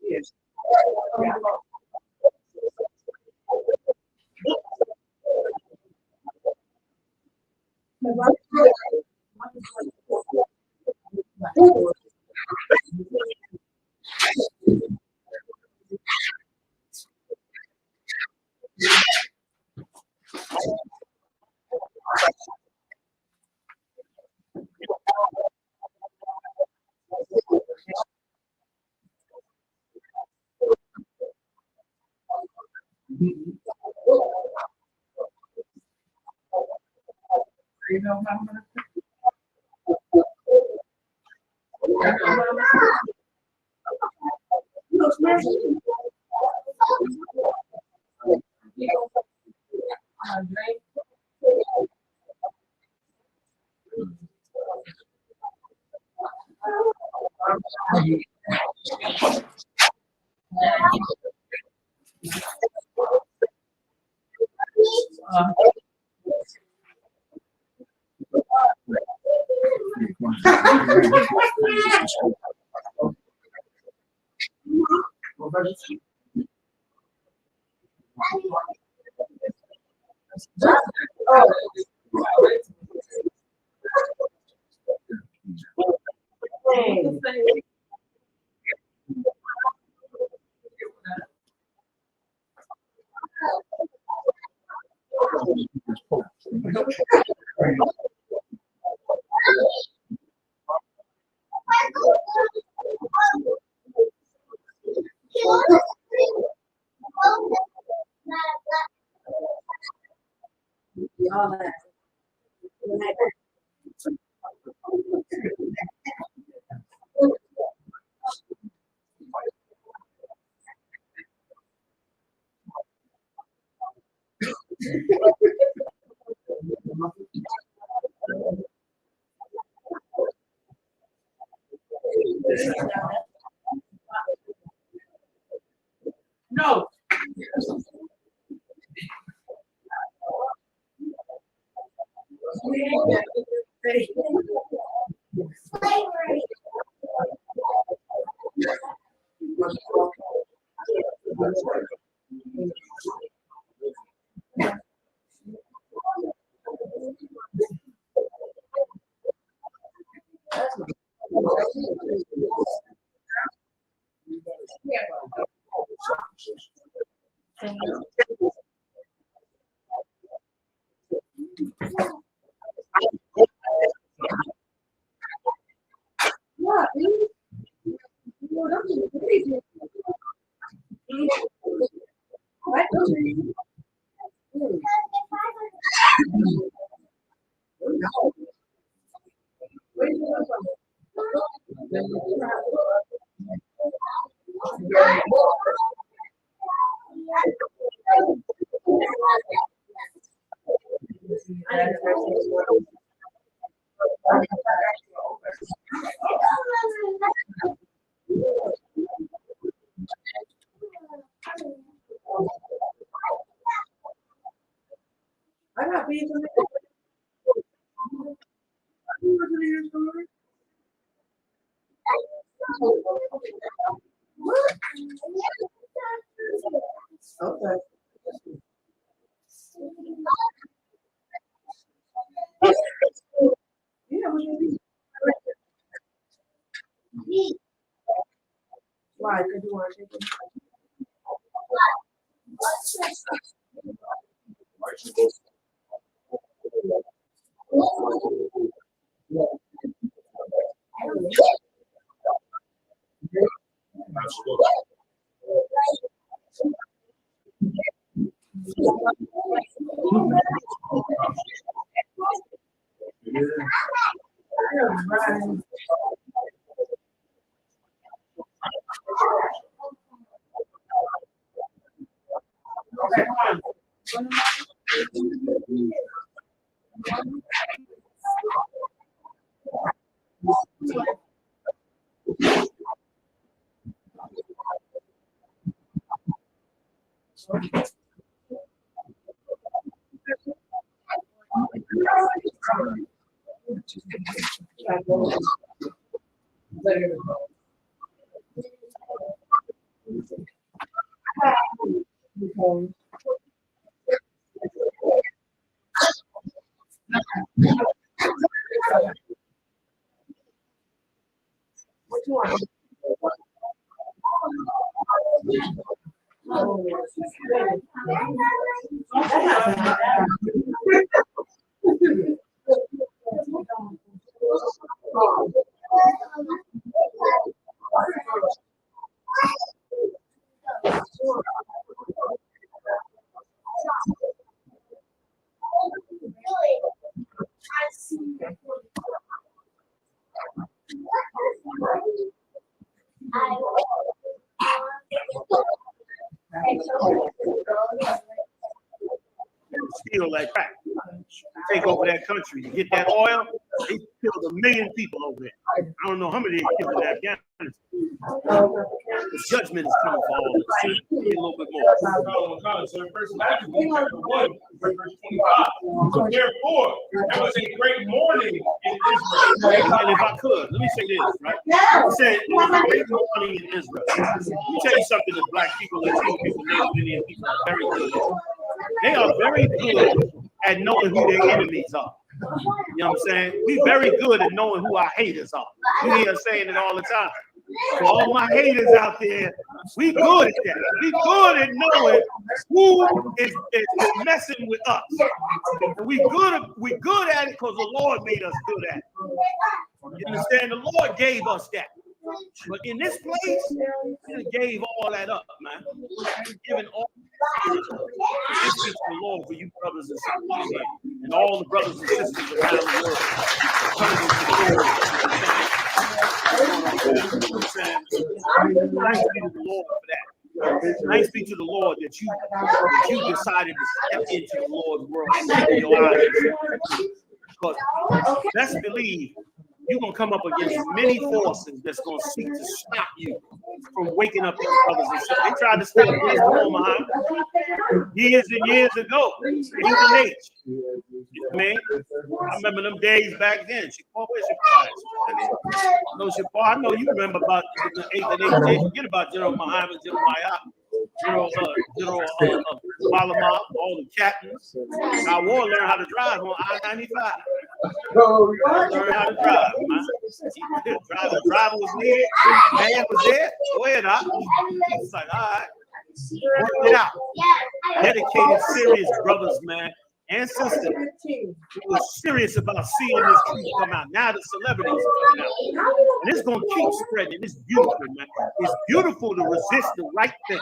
Yes. You know how much? No. I got bees in there. You were in your story? Okay. Yeah, what you mean? Why? Because you want to take it. What you want? Steal like crack. Take over that country. You get that oil, they killed 1 million people over there. I don't know how many they killed in Afghanistan. The judgment is coming for all of us. A little bit more. So in First Maccabees chapter 1, verse 25. Therefore, there was a great mourning in Israel. And if I could, let me say this, right? He said it was a great mourning in Israel. Let me tell you something that black people, Latino people, Native Indian people are very good at. They are very good at knowing who their enemies are. You know what I'm saying? We very good at knowing who our haters are. You hear us saying it all the time. For all my haters out there, we good at that. We good at knowing who is messing with us. And we good at it because the Lord made us good at it. You understand? The Lord gave us that. But in this place, He gave all that up, man. He's given all. This is the Lord for you brothers and sisters in here, and all the brothers and sisters around the world. Coming into the Lord. Thanks be to the Lord for that. Thanks be to the Lord that you decided to step into the Lord's world and keep your eyes. Because let's believe you're going to come up against many forces that's going to seek to stop you from waking up your brothers and sisters. They tried to stop this Muhammad years and years ago. Even age. Man, I remember them days back then. Where's your I know you remember about the 8th and 8th days. Forget about General Muhammad, General Mayat, General Malama, all the captains. Our war learned how to drive on I-95. Learn how to drive, man. The driver was needed. Man was there. Go ahead, it's like, all right. Worked it out. Dedicated, serious brothers, man, and sisters who was serious about seeing this truth come out. Now the celebrities are coming out. And it's going to keep spreading. It's beautiful, man. It's beautiful to resist the right thing.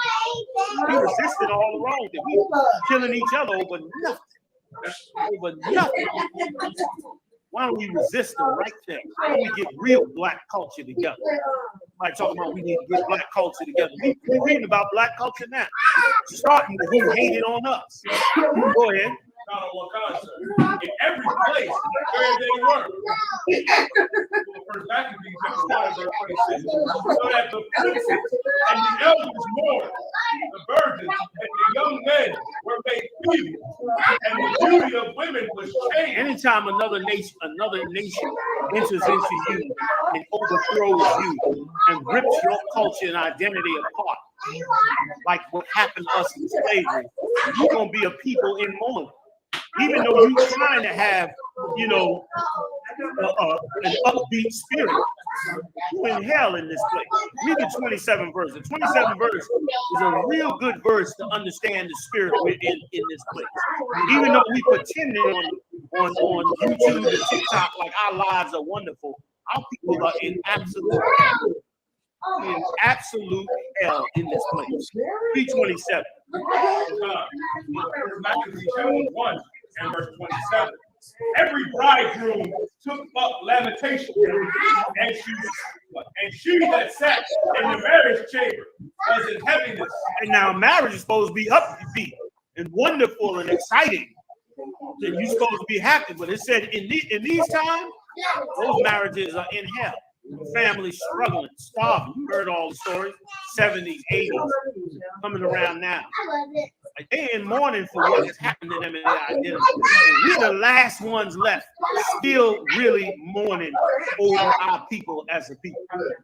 We resisted all the wrong things. We killing each other over nothing. Over nothing. Why don't we resist the right thing? Why don't we get real black culture together? Somebody talking about we need to get black culture together. We're reading about black culture now. Starting with who hated on us. Go ahead. In every place where they were. First Maccabees chapter 1 verse 26. So that the princes and the elders mourned, the virgins and the young men were made feeble, and the beauty of women was changed. Anytime another nation enters into you and overthrows you and rips your culture and identity apart, like what happened to us in slavery, you're gonna be a people in mourning. Even though you're trying to have, you know, an upbeat spirit, you're in hell in this place. Read the 27th verse. The 27th verse is a real good verse to understand the spirit we're in this place. Even though we pretend on YouTube and TikTok like our lives are wonderful, our people are in absolute hell. In absolute hell in this place. 327. First Maccabees chapter 1 and verse 27. Every bridegroom took up lamentation, and she that sat in the marriage chamber was in heaviness. And now marriage is supposed to be upbeat and wonderful and exciting. And you're supposed to be happy. But it said in these times, those marriages are in hell. Families struggling, starving. You heard all the stories, 70s, 80s, coming around now. Like they in mourning for what has happened to them in their identity. We're the last ones left, still really mourning over our people as a people. The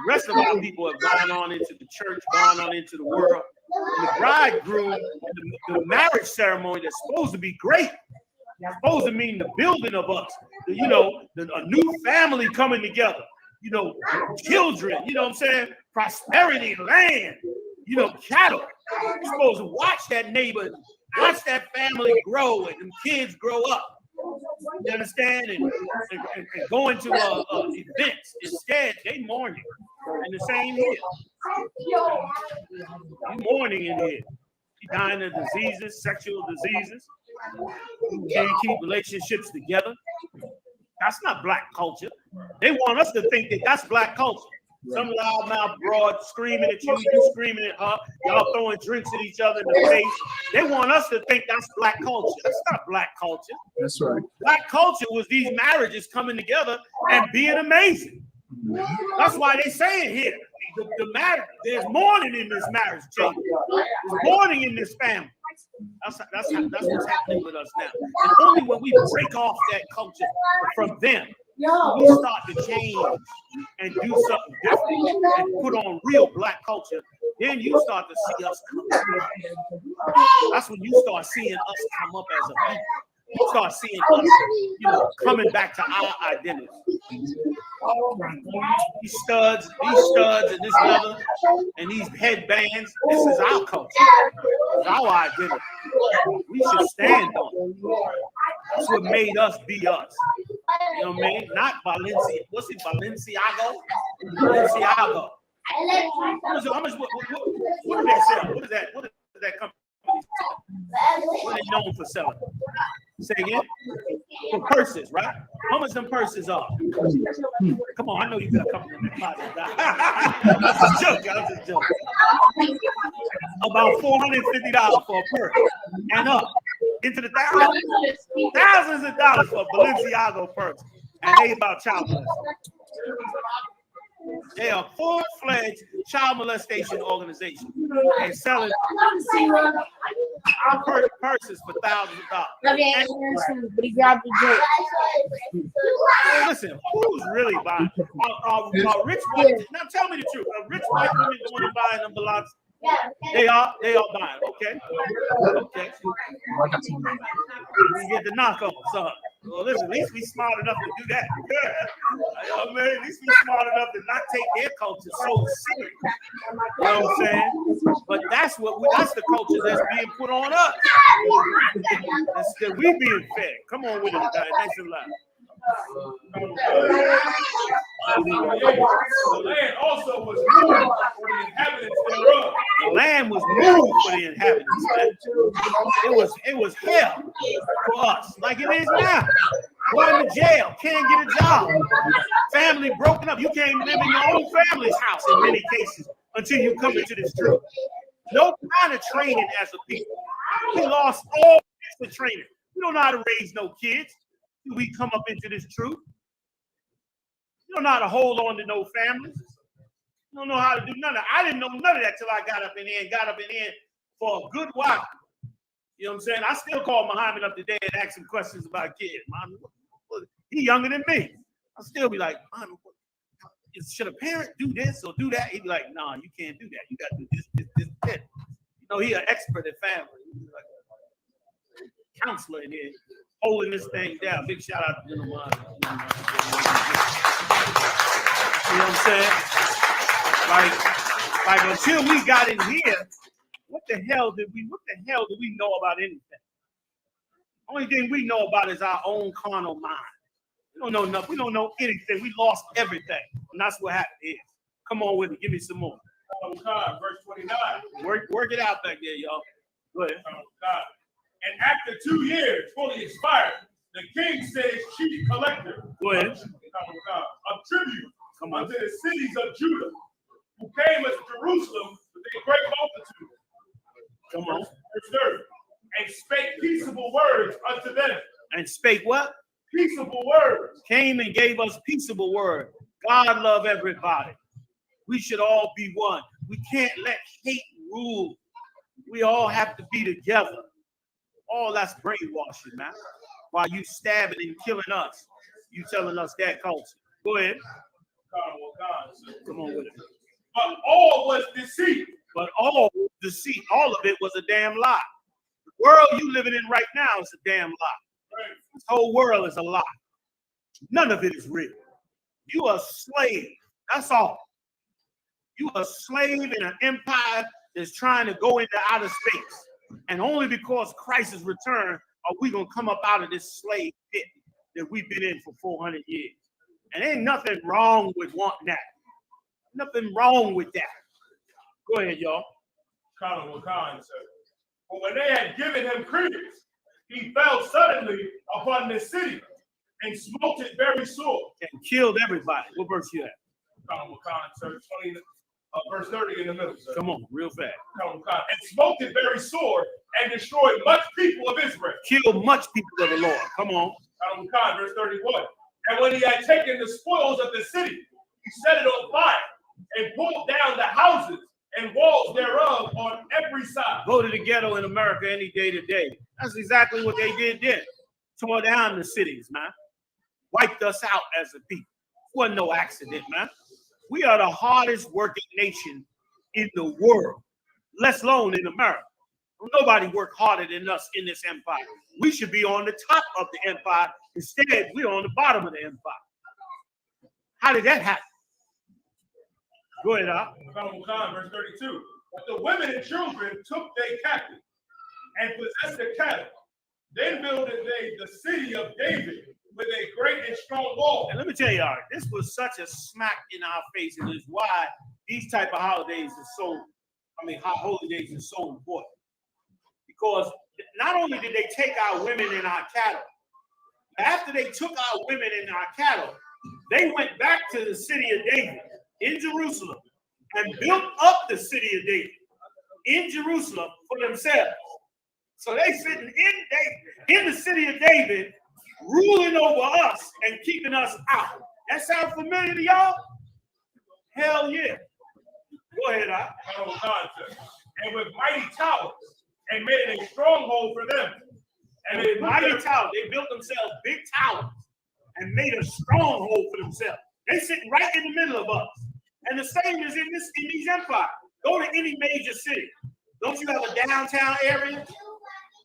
rest of our people have gone on into the church, gone on into the world. And the bridegroom, the marriage ceremony that's supposed to be great, supposed to mean the building of us, you know, a new family coming together. You know, children, you know what I'm saying? Prosperity, land, you know, cattle. You're supposed to watch that neighbor, watch that family grow and them kids grow up. You understand? And go into events. Instead, they mourning. And the same here. You mourning in here. You dying of diseases, sexual diseases. You can't keep relationships together. That's not black culture. They want us to think that that's black culture. Some loudmouth broad screaming at you, you screaming at her, y'all throwing drinks at each other in the face. They want us to think that's black culture. That's not black culture. That's right. Black culture was these marriages coming together and being amazing. That's why they say it here. The marriage, there's mourning in this marriage chamber. There's mourning in this family. That's what's happening with us now. And only when we break off that culture from them, we start to change and do something different and put on real black culture, then you start to see us come up. That's when you start seeing us come up as a people. You start seeing us, you know, coming back to our identity. These studs and this leather and these headbands, this is our culture. It's our identity. We should stand on it. That's what made us be us. You know what I mean? Not Valencia. What's it? Balenciaga? Balenciaga. How much? What do they sell? What is that? What is that company? What are they known for selling? Say again? For purses, right? How much them purses are? Come on, I know you got a couple in the closet. That's a joke, y'all. That's a joke. About $450 for a purse. And up into the thousands of dollars for a Balenciaga purse. And they about child molestation. They are full-fledged child molestation organization and selling purses for thousands of dollars. Listen, who's really buying? Are rich white? Now tell me the truth. Are rich white women going and buying them Balenciagas? They are buying. Okay. We get the knockoff, son. Well, listen, at least we smart enough to do that. You know what I mean? At least we smart enough to not take their culture so serious. You know what I'm saying? But that's the culture that's being put on us. That's that we being fed. Come on with it, guys. Thanks a lot. The land also was moved for the inhabitants thereof. The land was moved for the inhabitants, man. It was hell for us, like it is now. Going to jail, can't get a job. Family broken up. You can't live in your own family's house in many cases until you come into this truth. No kind of training as a people. We lost all the training. We don't know how to raise no kids. We come up into this truth. You don't know how to hold on to no families. You don't know how to do none of that. I didn't know none of that till I got up in here and got up in here for a good while. You know what I'm saying? I still call Muhammad up today and ask him questions about kids. Muhammad, he younger than me. I'll still be like, Muhammad, should a parent do this or do that? He'd be like, no, you can't do that. You got to do this. You know, he's an expert at family. He's like a counselor in here, holding this thing down. Big shout out to General Muhammad. You know what I'm saying? Like until we got in here, what the hell do we know about anything? Only thing we know about is our own carnal mind. We don't know nothing. We don't know anything. We lost everything. And that's what happened here. Come on with it. Give me some more. Verse 29. Work it out back there, y'all. Go ahead. And after 2 years fully expired, the king said chief collector Go ahead. of tribute Come on. unto the cities of Judah, who came unto Jerusalem with a great multitude. Come on. Verse 30. And spake peaceable words unto them. And spake what? Peaceable words. Came and gave us peaceable word. God love everybody. We should all be one. We can't let hate rule. We all have to be together. All that's brainwashing, man. While you stabbing and killing us, you telling us that culture. Go ahead. Come on with it. But all was deceit. But all deceit, all of it was a damn lie. The world you living in right now is a damn lie. This whole world is a lie. None of it is real. You are a slave. That's all. You are a slave in an empire that's trying to go into outer space. And only because Christ has returned are we going to come up out of this slave pit that we've been in for 400 years. And ain't nothing wrong with wanting that. Nothing wrong with that. Go ahead, y'all. But when they had given him credence, he fell suddenly upon the city and smote it very sore. And killed everybody. What verse you at? Verse 30 in the middle, sir. Come on, real fast. And smote it very sore and destroyed much people of Israel. Killed much people of the Lord. Come on. Verse 31. And when he had taken the spoils of the city, he set it on fire and pulled down the houses and walls thereof on every side. Go to the ghetto in America any day today. That's exactly what they did then. Tore down the cities, man. Wiped us out as a people. It wasn't no accident, man. We are the hardest working nation in the world, let alone in America. Nobody worked harder than us in this empire. We should be on the top of the empire. Instead, we're on the bottom of the empire. How did that happen? Go ahead, Al. Verse 32. But the women and children took they captive and possessed the cattle. Then builded they the city of David with a great and strong wall. And let me tell you, all right, this was such a smack in our face, and it's why these type of holidays are so, holy days are so important. Because not only did they take our women and our cattle, after they took our women and our cattle, they went back to the city of David in Jerusalem and built up the city of David in Jerusalem for themselves. So they sitting in the city of David, ruling over us and keeping us out. That sound familiar to y'all? Hell yeah. Go ahead, Al. And with mighty towers, and made a stronghold for them. And with mighty towers, they built themselves big towers and made a stronghold for themselves. They sit right in the middle of us. And the same is in these empires. Go to any major city. Don't you have a downtown area?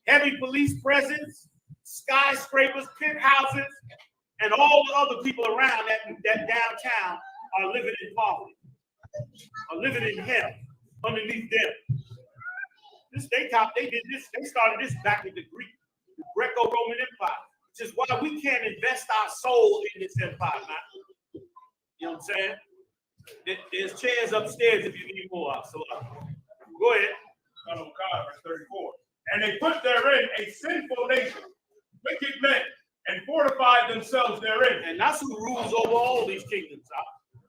Heavy police presence, skyscrapers, penthouses, and all the other people around that downtown are living in poverty, are living in hell underneath them. They started this back in the Greco-Roman Empire, which is why we can't invest our soul in this empire, man. You know what I'm saying? There's chairs upstairs if you need more. So go ahead. Verse 34. And they put therein a sinful nation, wicked men, and fortified themselves therein. And that's who rules over all these kingdoms.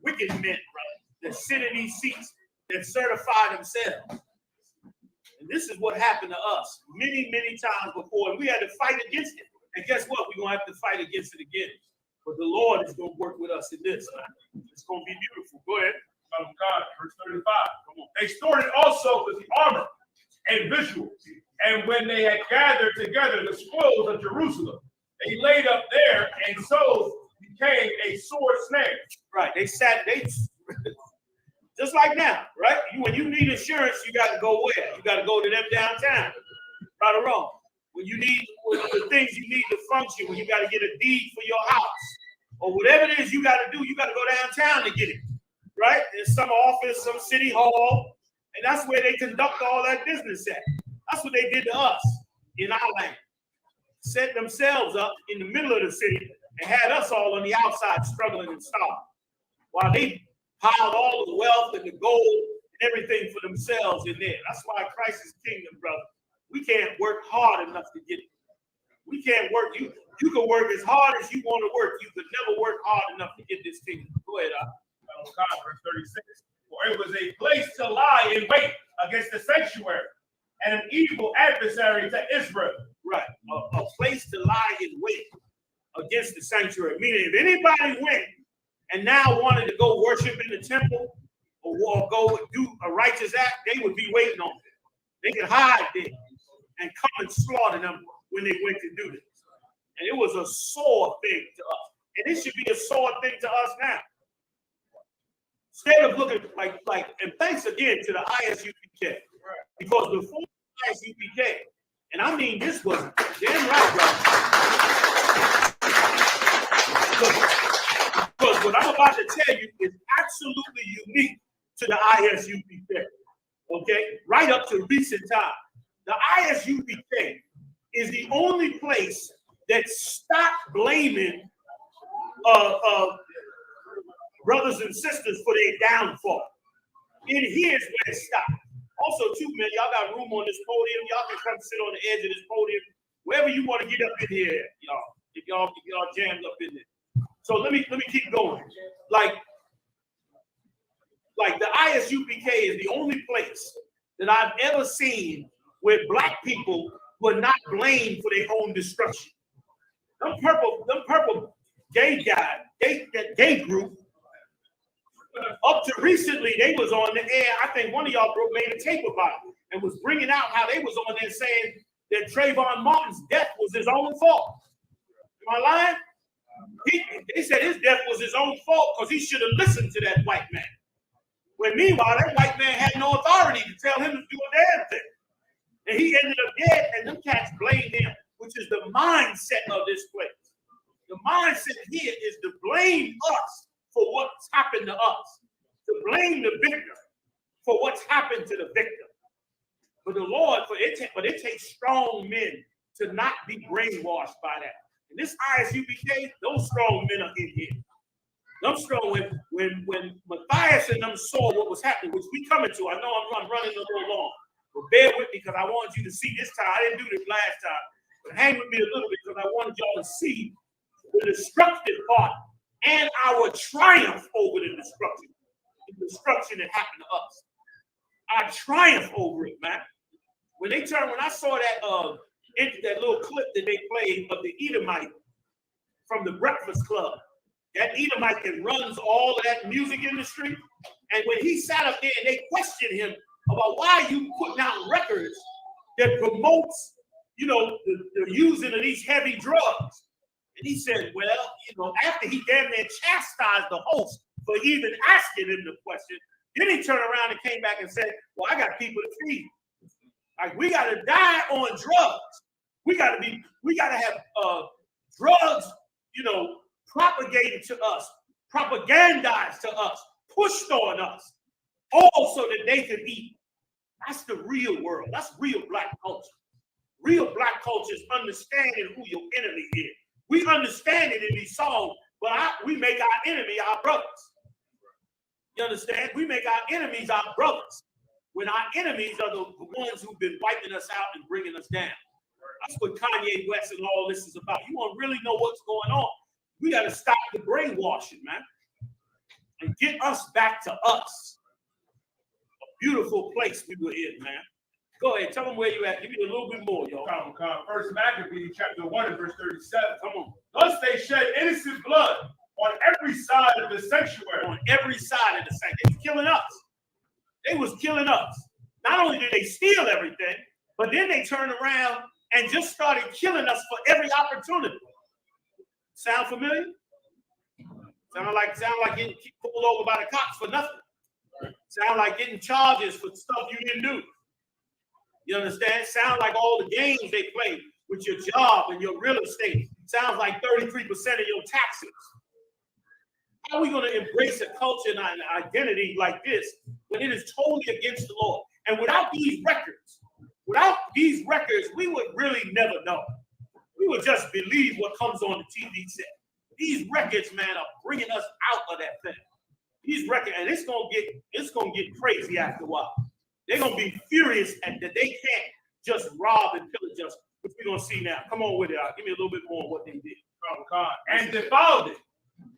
Wicked men, brother, that sit in these seats that certify themselves. And this is what happened to us many, many times before, and we had to fight against it. And guess what? We're going to have to fight against it again. But the Lord is going to work with us in this. It's going to be beautiful. Go ahead. God, verse 35. Come on. They stored it also with the armor and visuals. And when they had gathered together the spoils of Jerusalem, they laid up there, and so became a sore snare. Right. They just like now, right? When you need insurance, you got to go where? You got to go to them downtown. Right or wrong? When you need the things you need to function, when you got to get a deed for your house, or whatever it is you got to do, you got to go downtown to get it. Right? There's some office, some city hall, and that's where they conduct all that business at. That's what they did to us in our land. Set themselves up in the middle of the city and had us all on the outside struggling and starving, while they piled all the wealth and the gold and everything for themselves in there. That's why Christ is kingdom, brother. We can't work hard enough to get it. We can't work. You can work as hard as you want to work. You could never work hard enough to get this kingdom. Go ahead, God, verse 36. For it was a place to lie in wait against the sanctuary, and an evil adversary to Israel. Right. A place to lie in wait against the sanctuary. Meaning, if anybody went and now wanted to go worship in the temple or go do a righteous act, they would be waiting on it. They could hide there and come and slaughter them when they went to do this. And it was a sore thing to us. And it should be a sore thing to us now. Instead of looking like, and thanks again to the I.S.U.P.K. Because before I.S.U.P.K., and I mean this was damn right, because what I'm about to tell you is absolutely unique to the I.S.U.P.K. Okay, right up to recent time. The I.S.U.P.K. is the only place that stopped blaming brothers and sisters for their downfall. And here's where it stopped. Also, too, man, y'all got room on this podium. Y'all can come sit on the edge of this podium, wherever you want to get up in here, y'all. If y'all jammed up in there. So let me keep going. Like the I.S.U.P.K. is the only place that I've ever seen where black people were not blamed for their own destruction. Them purple gay guys, that gay group, up to recently, they was on the air. I think one of y'all made a tape about it and was bringing out how they was on there saying that Trayvon Martin's death was his own fault. Am I lying? They said his death was his own fault because he should have listened to that white man. When meanwhile, that white man had no authority to tell him to do a damn thing. And he ended up dead, and them cats blamed him, which is the mindset of this place. The mindset here is to blame us for what's happened to us, to blame the victim for what's happened to the victim. But the Lord, it takes strong men to not be brainwashed by that. And this I.S.U.P.K., those strong men are in here. Them strong, when Matthias and them saw what was happening, which we coming to, I know I'm running a little long, but bear with me because I want you to see this time. I didn't do this last time, but hang with me a little bit because I wanted y'all to see the destructive part and our triumph over the destruction that happened to us. Our triumph over it, man. When I saw that little clip that they played of the Edomite from the Breakfast Club, that Edomite that runs all of that music industry, and when he sat up there and they questioned him about why you putting out records that promotes, the using of these heavy drugs. And he said, well, after he damn near chastised the host for even asking him the question, then he turned around and came back and said, well, I got people to feed. Like, we got to die on drugs. We got to have drugs, propagated to us, propagandized to us, pushed on us, all so that they could eat. That's the real world. That's real black culture. Real black culture is understanding who your enemy is. We understand it in these songs, but we make our enemy our brothers. You understand? We make our enemies our brothers, when our enemies are the ones who've been wiping us out and bringing us down. That's what Kanye West and all this is about. You want to really know what's going on, we got to stop the brainwashing, man, and get us back to us. A beautiful place we were in, man. Go ahead, tell them where you at. Give me a little bit more, y'all. First Maccabees chapter 1 and verse 37. Come on. Thus they shed innocent blood kill everything, but then they turned around and just started killing us for every opportunity. Sound familiar? Sound like getting pulled over by the cops for nothing. Sound like getting charges for stuff you didn't do. You understand? Sound like all the games they play with your job and your real estate. Sounds like 33% of your taxes. How are we going to embrace a culture and an identity like this when it is totally against the Lord? And without these records, we would really never know. We would just believe what comes on the TV set. These records, man, are bringing us out of that thing. These records, and it's gonna get crazy after a while. They're gonna be furious and that they can't just rob and pillage us, which we're gonna see now. Come on with it. Give me a little bit more of what they did. Oh, God. And defiled it,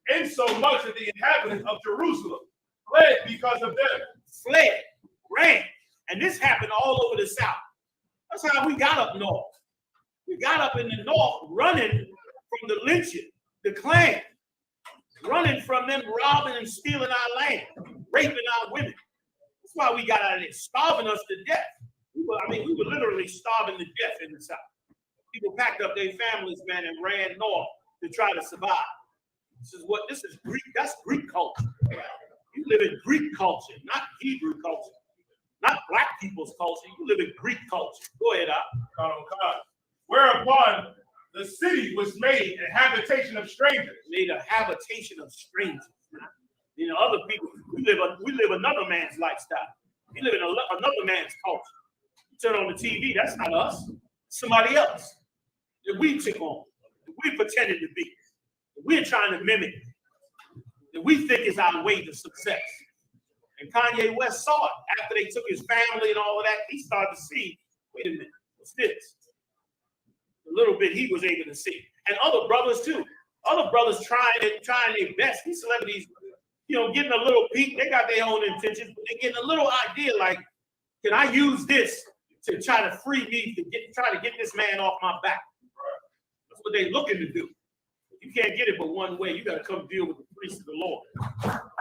insomuch that the inhabitants of Jerusalem fled because of them. Fled, ran, and this happened all over the South. That's how we got up north. We got up in the north, running from the lynching, the Klan, running from them robbing and stealing our land, raping our women. That's why we got out of there, starving us to death. We were literally starving to death in the South. People packed up their families, man, and ran north to try to survive. This is Greek. That's Greek culture. You live in Greek culture, not Hebrew culture, not black people's culture. You live in Greek culture. Go ahead, God. Whereupon the city was made a habitation of strangers. Made a habitation of strangers. You know, other people, we live another man's lifestyle. We live in another man's culture. You turn on the TV, that's not us. Somebody else that we took on, that we pretended to be, that we're trying to mimic, that we think is our way to success. And Kanye West saw it after they took his family and all of that. He started to see, wait a minute, what's this? A little bit he was able to see, and other brothers too. Other brothers trying their best. These celebrities, you know, getting a little peek. They got their own intentions, but they're getting a little idea like, can I use this to try to free me to try to get this man off my back? That's what they're looking to do. You can't get it but one way. You got to come deal with the priests of the Lord,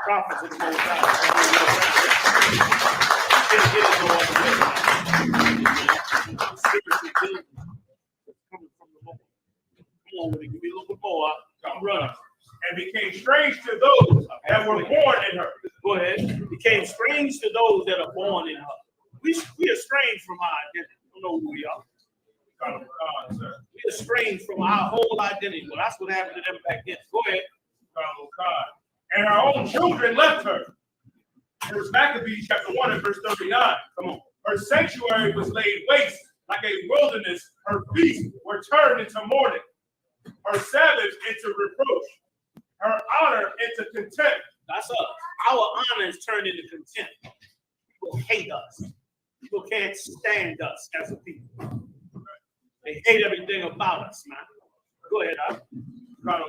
prophets of the Most High. You can't get it no other way. Spiritual building. Give me a little bit more. I'm running. And became strange to those that were born in her. Go ahead. Became strange to those that are born in her. We are strange from our identity. We don't know who we are. Sir. We are strange from our whole identity. Well, that's what happened to them back then. Go ahead. And her own children left her. First Maccabees chapter 1 and verse 39. Come on. Her sanctuary was laid waste like a wilderness. Her feasts were turned into mourning. Her Sabbaths into reproach, her honor into contempt. That's us. Our honor is turned into contempt. People hate us. People can't stand us as a people. They hate everything about us, man. Go ahead, God.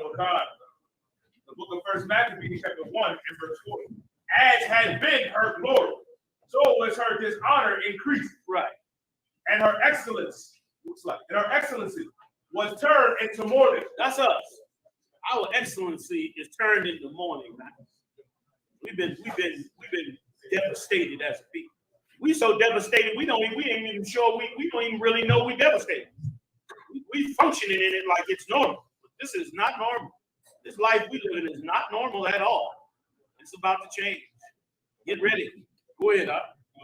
The book of First Maccabees chapter 1 and verse 40. As had been her glory, so was her dishonor increased. Right. And her excellence, excellency was turned into mourning. That's us. Our excellency is turned into mourning, man. We've been devastated as a people. We so devastated we ain't even sure we don't even really know we devastated. We functioning in it like it's normal. But this is not normal. This life we live in is not normal at all. It's about to change. Get ready. Go ahead,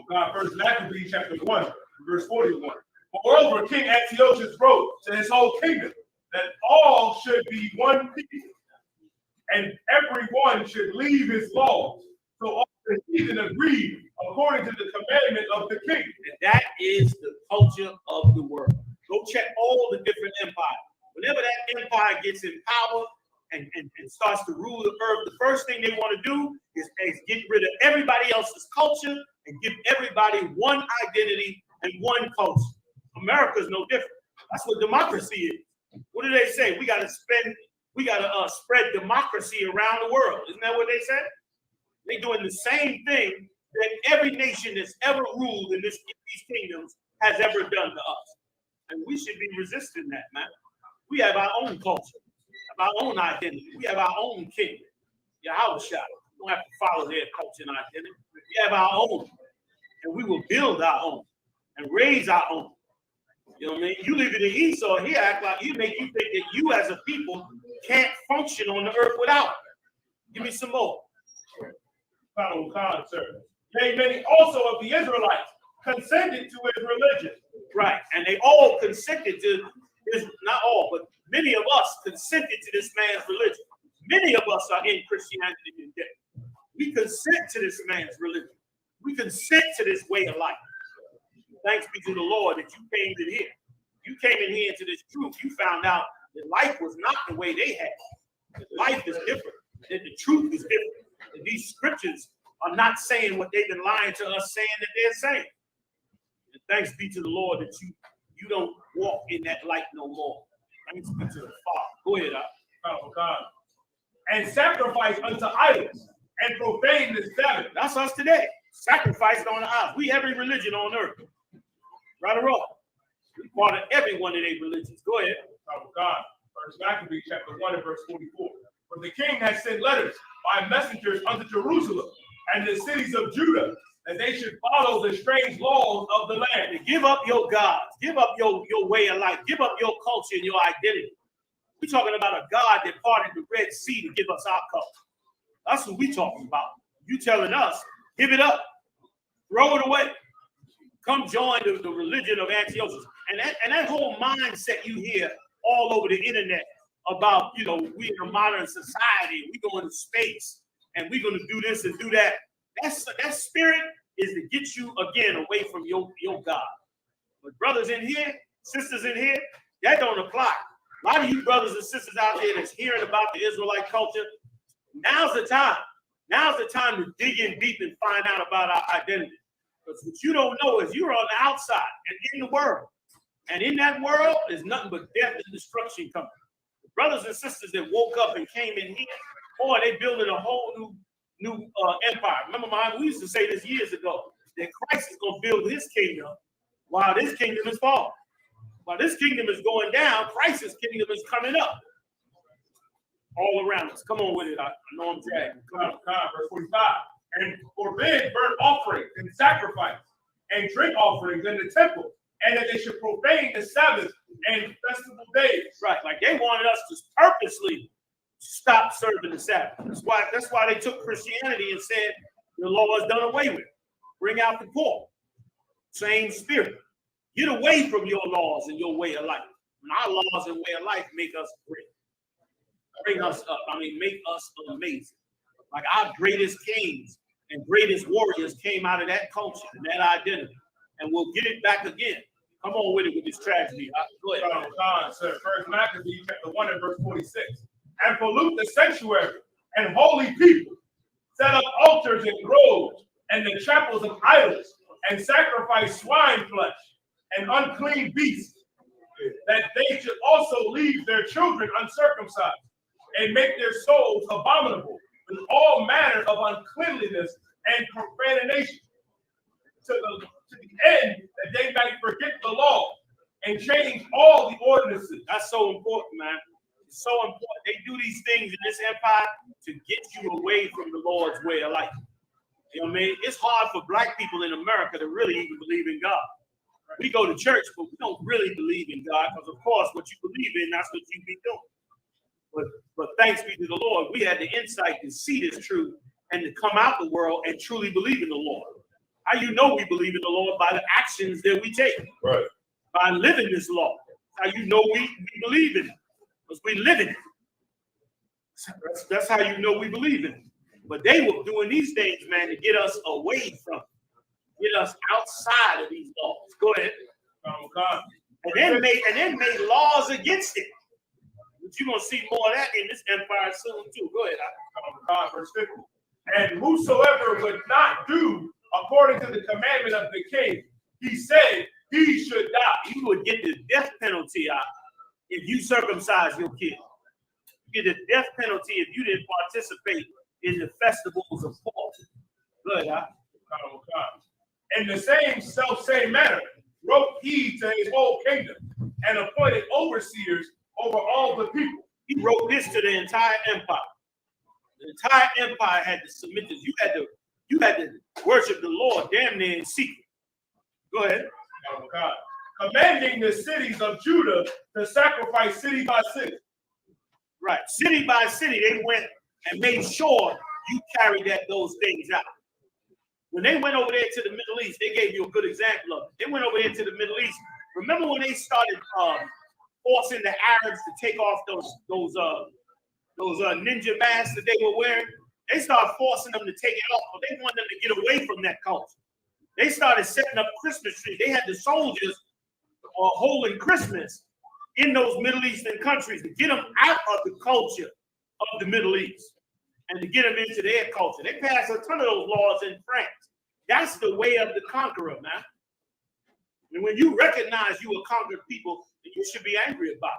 God. First Maccabees chapter 1, verse 41. Moreover, King Antiochus wrote to his whole kingdom that all should be one people, and everyone should leave his laws. So all the heathen agreed according to the commandment of the king. And that is the culture of the world. Go check all the different empires. Whenever that empire gets in power and starts to rule the earth, the first thing they want to do is get rid of everybody else's culture and give everybody one identity and one culture. America is no different. That's what democracy is. What do they say? We got to spread democracy around the world. Isn't that what they said? They're doing the same thing that every nation that's ever ruled in these kingdoms has ever done to us. And we should be resisting that, man. We have our own culture, our own identity. We have our own kingdom. YAHANNA. We don't have to follow their culture and identity. We have our own, and we will build our own. and raise our own. You know what I mean? You live in the Esau, he act like you think that you as a people can't function on the earth without. Give me some more. Follow God, sir. Yea, many also of the Israelites consented to his religion. Right, and they all consented to this, not all, but many of us consented to this man's religion. Many of us are in Christianity today. We consent to this man's religion. We consent to this way of life. Thanks be to the Lord that you came in here. You came in here into this truth. You found out that life was not the way they had. That life is different. That the truth is different. That these scriptures are not saying what they've been lying to us saying that they're saying. And thanks be to the Lord that you don't walk in that light no more. Thanks be to the Father. Go ahead, Follow God. And sacrifice unto idols and profane the Sabbath. That's us today. Sacrificing on the idols. We every religion on earth. Right or wrong. We part of every one of their religions. Go ahead. Follow God. First Maccabees chapter 1 and verse 44. For the king has sent letters by messengers unto Jerusalem and the cities of Judah, that they should follow the strange laws of the land. And give up your gods. Give up your way of life. Give up your culture and your identity. We're talking about a God that parted the Red Sea to give us our culture. That's what we're talking about. You telling us, give it up. Throw it away. Come join the religion of Antiochus. And that whole mindset you hear all over the internet about, we in a modern society, we go into space, and we're going to do this and do that. That spirit is to get you, again, away from your God. But brothers in here, sisters in here, that don't apply. A lot of you brothers and sisters out there that's hearing about the Israelite culture, now's the time. Now's the time to dig in deep and find out about our identity. Because what you don't know is you're on the outside and in the world. And in that world is nothing but death and destruction coming. The brothers and sisters that woke up and came in here, boy, they building a whole new empire. Remember, we used to say this years ago, that Christ is going to build his kingdom while this kingdom is falling. While this kingdom is going down, Christ's kingdom is coming up. All around us. Come on with it. I know I'm dragging. Come on. Verse 45. And forbid burnt offerings and sacrifice and drink offerings in the temple, and that they should profane the Sabbath and festival days. Right, like they wanted us to purposely stop serving the Sabbath. That's why they took Christianity and said the law is done away with. Bring out the poor. Same spirit. Get away from your laws and your way of life. And our laws and way of life make us great. Bring us up. Make us amazing. Like our greatest kings and greatest warriors came out of that culture and that identity. And we'll get it back again. Come on with it with this tragedy. Go ahead. God, sir. First Maccabees chapter 1 and verse 46. And pollute the sanctuary and holy people. Set up altars and groves and the chapels of idols, and sacrifice swine flesh and unclean beasts, that they should also leave their children uncircumcised, and make their souls abominable with all manner of uncleanliness and profanation, to the end that they might forget the law and change all the ordinances. That's so important, man. It's so important. They do these things in this empire to get you away from the Lord's way of life. You know what I mean? It's hard for black people in America to really even believe in God. We go to church, but we don't really believe in God because, of course, what you believe in, that's what you be doing. But thanks be to the Lord, we had the insight to see this truth and to come out the world and truly believe in the Lord. How you know we believe in the Lord? By the actions that we take. Right. By living this law. How you know we believe in it? Because we live in it. That's how you know we believe in it. But they were doing these things, man, to get us away from it. Get us outside of these laws. Go ahead. And then made laws against it. But you're going to see more of that in this empire soon, too. Go ahead. Verse 50. And whosoever would not do according to the commandment of the king, he said he should die. You would get the death penalty out if you circumcise your kid. You get the death penalty if you didn't participate in the festivals of fall. Good, huh? In the same manner, wrote he to his whole kingdom and appointed overseers over all the people. He wrote this to the entire empire. The entire empire had to submit this. You had to worship the Lord damn near in secret. Go ahead. Commanding the cities of Judah to sacrifice city by city. Right. City by city, they went and made sure you carried those things out. When they went over there to the Middle East, they gave you a good example of it. They went over there to the Middle East. Remember when they started forcing the Arabs to take off those ninja masks that they were wearing? They started forcing them to take it off, but they wanted them to get away from that culture. They started setting up Christmas trees. They had the soldiers holding Christmas in those Middle Eastern countries to get them out of the culture of the Middle East and to get them into their culture. They passed a ton of those laws in France. That's the way of the conqueror, man. And when you recognize you a conquered people, then you should be angry about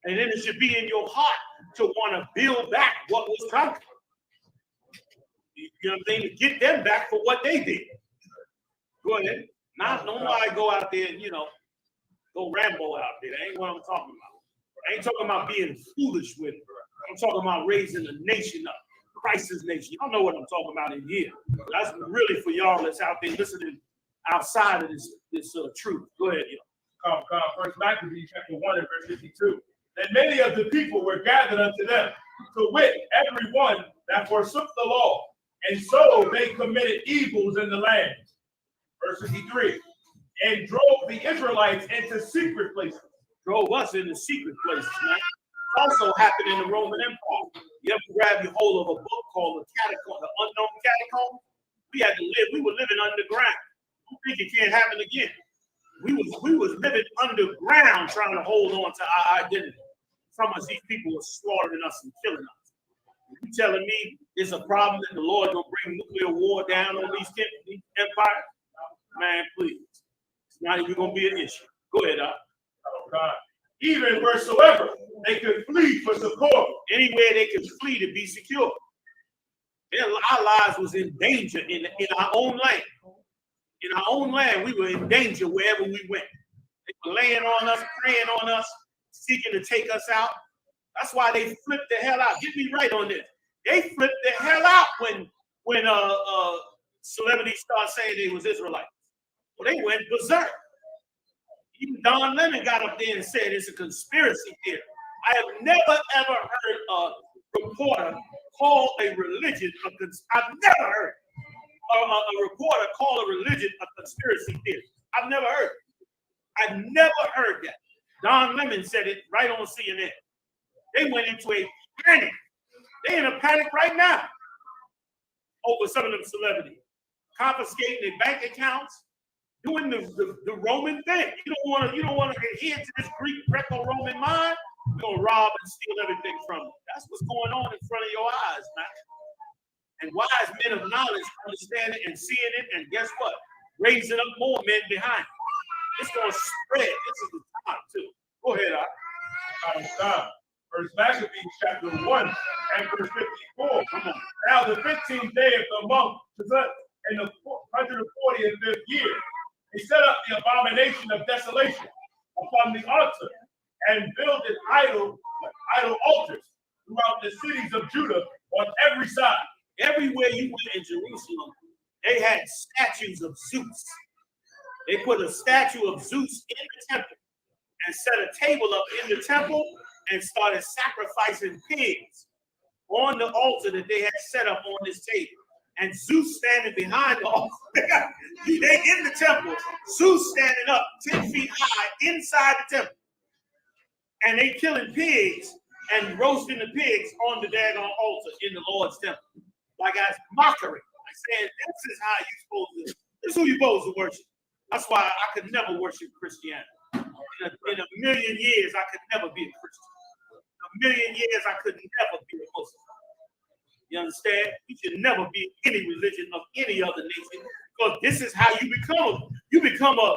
it. And then it should be in your heart to want to build back what was conquered. You know what I'm saying? To get them back for what they did. Go ahead. Not nobody go out there and, go Rambo out there. That ain't what I'm talking about. I ain't talking about being foolish with it. I'm talking about raising a nation up. Christ's nation. Y'all know what I'm talking about in here. That's really for y'all that's out there listening outside of this truth. Go ahead, Come. First Maccabees chapter 1 and verse 52. And many of the people were gathered unto them, to wit, every one that forsook the law, and so they committed evils in the land. Verse 53. And drove the Israelites into secret places. Drove us into secret places, man. Also happened in the Roman Empire. You ever grab your hold of a book called the Catacomb, the Unknown Catacomb? We were living underground. I think it can't happen again. We was living underground trying to hold on to our identity. Some of these people were slaughtering us and killing us. You telling me it's a problem that the Lord gonna bring nuclear war down on these empires? Man, please. It's not even gonna be an issue. Go ahead, Oh God. Even wheresoever they could flee for support. Anywhere they could flee to be secure. Our lives was in danger in our own land. In our own land, we were in danger wherever we went. They were laying on us, praying on us, seeking to take us out. That's why they flipped the hell out. Get me right on this. They flipped the hell out when celebrities started saying they was Israelites. Well, they went berserk. Even Don Lemon got up there and said it's a conspiracy theory. I have never, ever heard a reporter call a religion I've never heard a reporter call a religion a conspiracy theory. I've never heard it. I've never heard that. Don Lemon said it right on CNN. They went into a panic. They're in a panic right now over some of them celebrities. Confiscating their bank accounts, doing the Roman thing. You don't want to adhere to this Greek Greco-Roman mind. You're gonna rob and steal everything from them. That's what's going on in front of your eyes, man. And wise men of knowledge understand it and seeing it, and guess what? Raising up more men behind it. It's gonna spread. This is the time too. Go ahead, First Maccabees chapter 1 and verse 54. Come on. Now the 15th day of the month, in the 145th year, he set up the abomination of desolation upon the altar and builded idol altars throughout the cities of Judah on every side. Everywhere you went in Jerusalem, they had statues of Zeus. They put a statue of Zeus in the temple and set a table up in the temple and started sacrificing pigs on the altar that they had set up on this table. And Zeus standing behind the altar. They in the temple. Zeus standing up 10 feet high inside the temple. And they killing pigs and roasting the pigs on the daggone altar in the Lord's temple. Like as mockery. I said, this is how you supposed to, this is who you're supposed to worship. That's why I could never worship Christianity. In a million years, I could never be a Christian. In a million years, I could never be a Muslim. You understand? You should never be any religion of any other nation, because this is how you become. You become a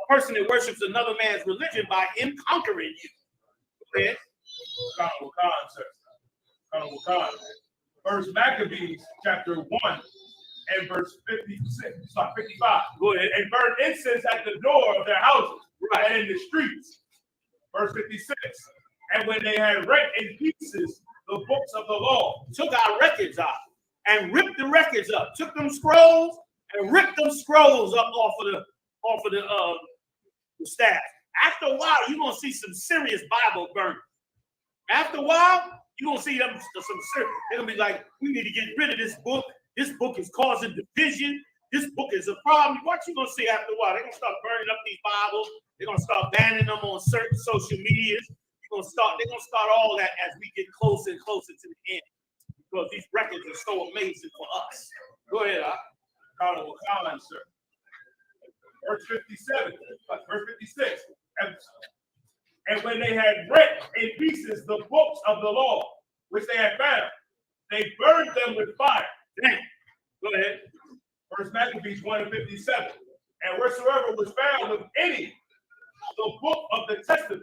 person that worships another man's religion by him conquering you. Okay? First Maccabees chapter 1 and verse 55. Go ahead. And burn incense at the door of their houses, right, and in the streets. Verse 56. And when they had rent in pieces the books of the law, took our records out and ripped the records up, took them scrolls and ripped them scrolls up off of the staff. After a while, you're gonna see some serious Bible burning. After a while, you're gonna see them they're gonna be like, we need to get rid of this book. This book is causing division. This book is a problem. What you gonna see after a while? They're gonna start burning up these Bibles. They're gonna start banning them on certain social medias. They're gonna start all that as we get closer and closer to the end. Because these records are so amazing for us. Go ahead, Comment, sir. Verse 57, verse 56. And when they had rent in pieces the books of the law, which they had found, they burned them with fire. Damn. Go ahead. First Maccabees 1:57. And wheresoever was found with any the book of the testament,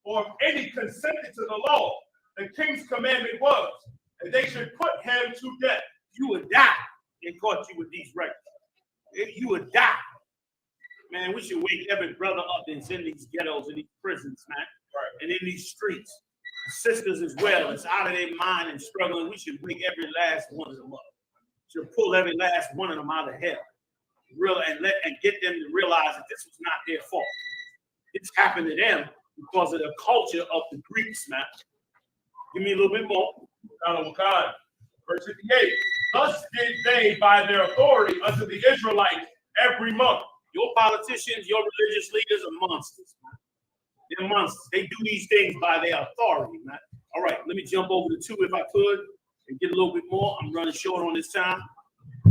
or if any consented to the law, the king's commandment was that they should put him to death. You would die and caught you with these records. You would die. Man, we should wake every brother up that's in these ghettos and these prisons, man. Right. And in these streets. Sisters as well. It's out of their mind and struggling. We should wake every last one of them up. Should pull every last one of them out of hell. And get them to realize that this was not their fault. It's happened to them because of the culture of the Greeks, man. Give me a little bit more. Verse 58. Thus did they by their authority unto the Israelites every month. Your politicians, your religious leaders are monsters, man. They're monsters. They do these things by their authority, man. All right, let me jump over to 2 if I could and get a little bit more. I'm running short on this time.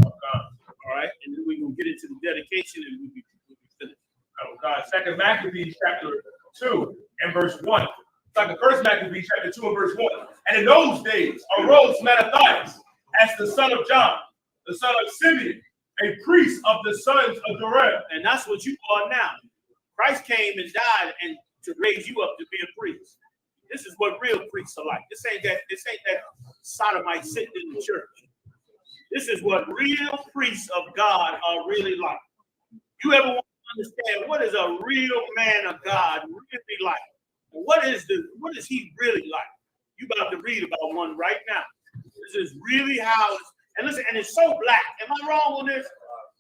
All right, and then we're going to get into the dedication and we'll be finished. Second Maccabees chapter 2 and verse 1. It's like the first Maccabees chapter 2 and verse 1. And in those days arose Mattathias as the son of John, the son of Simeon, a priest of the sons of Dorel. And that's what you are now. Christ came and died and to raise you up to be a priest. This is what real priests are like. This ain't that sodomite sitting in the church. This is what real priests of God are really like. You ever want to understand what is a real man of God really like? What is he really like? You about to read about one right now. This is really how it's, and listen, and it's so black. Am I wrong on this?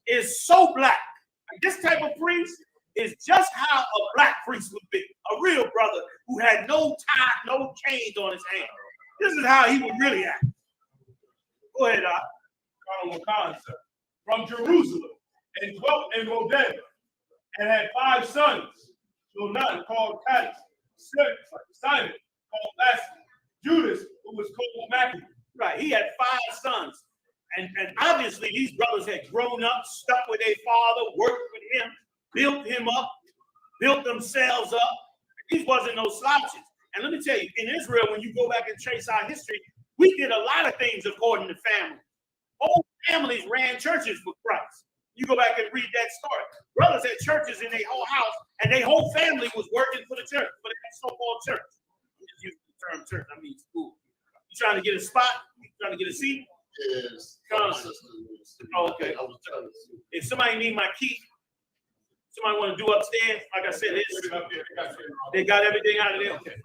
It's so black. Like this type of priest is just how a black priest would be. A real brother who had no tie, no chains on his hand. This is how he would really act. Go ahead, from Jerusalem, and dwelt in Modena, and had 5 sons. Jonan called Titus, Simon called Lassie, Judas, who was called Maccabees. Right, he had 5 sons. And obviously these brothers had grown up, stuck with their father, worked with him, built him up, built themselves up. These wasn't no slouches. And let me tell you, in Israel, when you go back and trace our history, we did a lot of things according to family. Whole families ran churches for Christ. You go back and read that story. Brothers had churches in their whole house, and their whole family was working for the church, for the so-called church. I'm just using the term church, I mean school. You trying to get a spot? You trying to get a seat? Yes. Okay. If somebody need my key, somebody want to do upstairs, like I said, they got everything out of there. Okay.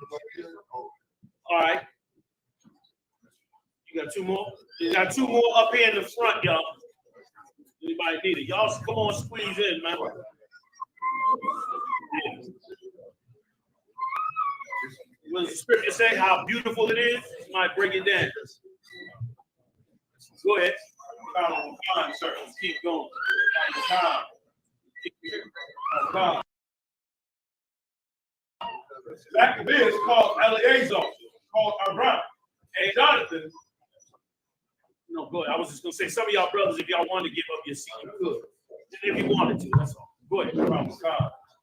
All right. You got 2 more? You got 2 more up here in the front, y'all. Anybody need it? Y'all come on, squeeze in, man. Yeah. What does the scripture say? How beautiful it is? You might break it down. Go ahead. Sir. Let's keep going. Maccabees called Eleazar, called Aram, and Jonathan. No, go ahead. I was just going to say, some of y'all brothers, if y'all wanted to give up your seat, you could. If you wanted to, that's all. Go ahead.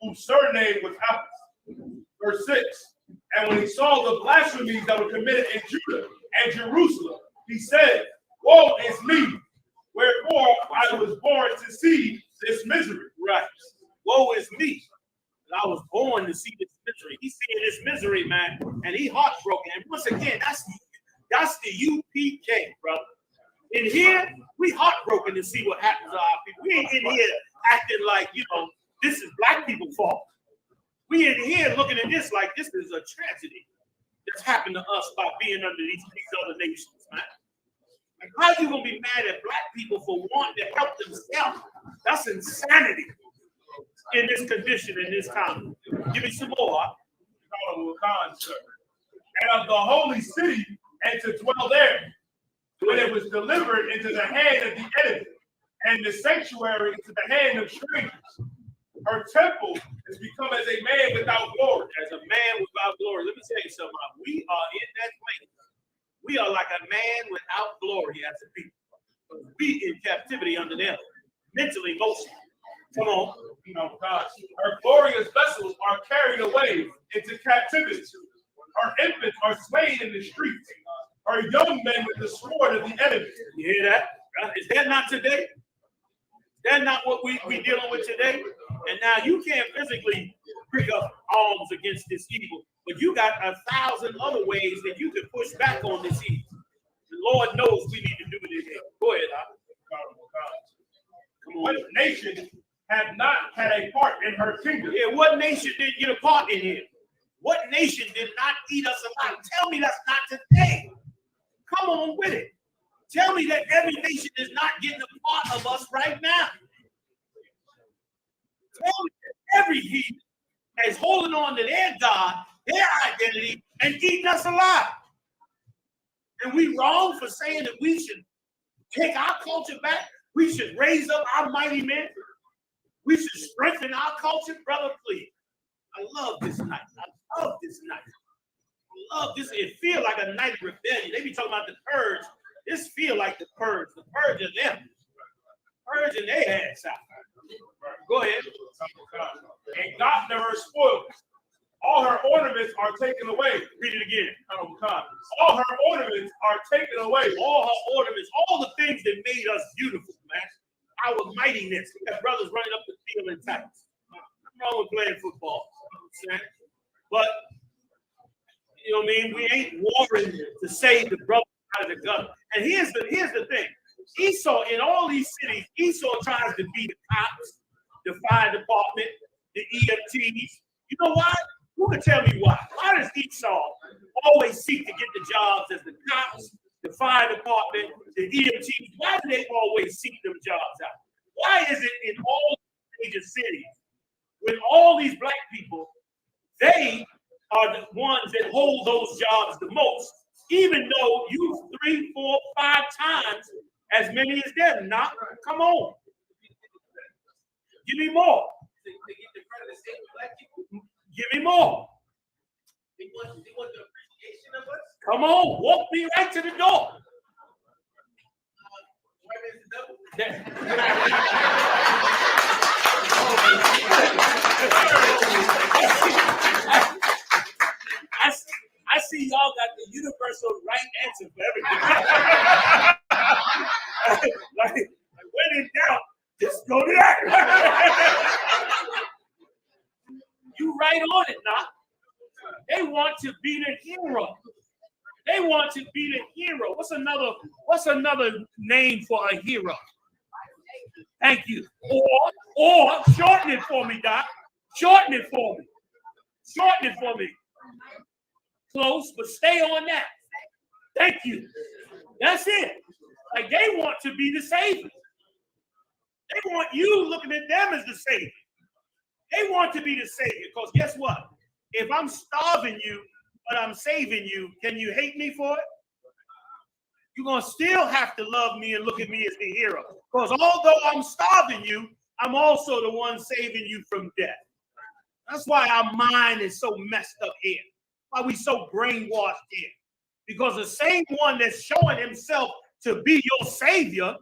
Whose surname was Apis. Verse 6. And when he saw the blasphemies that were committed in Judah and Jerusalem, he said, woe is me, wherefore I was born to see this misery. Right. Woe is me. I was born to see this misery. He's seeing this misery, man, and he heartbroken. And once again, that's the UPK, brother. In here, we heartbroken to see what happens to our people. We ain't in here acting like, this is black people's fault. We in here looking at this like this is a tragedy that's happened to us by being under these other nations, man. Like, how are you going to be mad at black people for wanting to help themselves? That's insanity in this condition, in this time. Give me some more. And of the holy city, and to dwell there, when it was delivered into the hand of the enemy, and the sanctuary into the hand of strangers. Her temple has become as a man without glory. As a man without glory. Let me tell you something. We are in that place. We are like a man without glory as a people. We in captivity under them, mentally, emotionally. Come on. God. Her glorious vessels are carried away into captivity. Her infants are slain in the streets. Her young men with the sword of the enemy. You hear that? Is that not today? Is that not what we dealing with today? And now you can't physically pick up arms against this evil, but you got 1,000 other ways that you can push back on this evil. The Lord knows we need to do it here. Go ahead, Come on. What nation have not had a part in her kingdom? Yeah, what nation didn't get a part in here? What nation did not eat us alive? Tell me that's not today. Come on with it. Tell me that every nation is not getting a part of us right now. Tell me that every heathen is holding on to their God, their identity, and eating us alive. And we wrong for saying that we should take our culture back. We should raise up our mighty men. We should strengthen our culture. Brother, please. I love this night. I love this night. I love this. It feels like a night of rebellion. They be talking about the purge. This feel like the purge. The purge of them. Purging their ass out. Go ahead. And gotten her spoils. All her ornaments are taken away. Read it again. All her ornaments are taken away. All her ornaments, all the things that made us beautiful, man. Our mightiness. We got brothers running up the field in tights. Nothing wrong with playing football. You know what I'm saying? But, you know what I mean? We ain't warring to save the brother out of the gutter. And here's the thing. Esau, in all these cities, Esau tries to be the cops, the fire department, the EMTs. You know why? Who can tell me why? Why does Esau always seek to get the jobs as the cops, the fire department, the EMTs? Why do they always seek them jobs out? Why is it in all major cities, with all these black people, they are the ones that hold those jobs the most, even though you 3, 4, 5 times as many as them? Not, come on. Give me more. Give me more. They want the appreciation of us. Come on, walk me right to the door. I see y'all got the universal right answer for everything. like when in doubt, just go to that. You right on it, now. They want to be the hero. They want to be the hero. What's another name for a hero? Thank you. Or shorten it for me, Doc. Shorten it for me. Shorten it for me. Close, but stay on that. Thank you. That's it. Like they want to be the savior. They want you looking at them as the savior. They want to be the savior because guess what? If I'm starving you, but I'm saving you, can you hate me for it? You're going to still have to love me and look at me as the hero. Because although I'm starving you, I'm also the one saving you from death. That's why our mind is so messed up here. Why we so brainwashed here. Because the same one that's showing himself to be your savior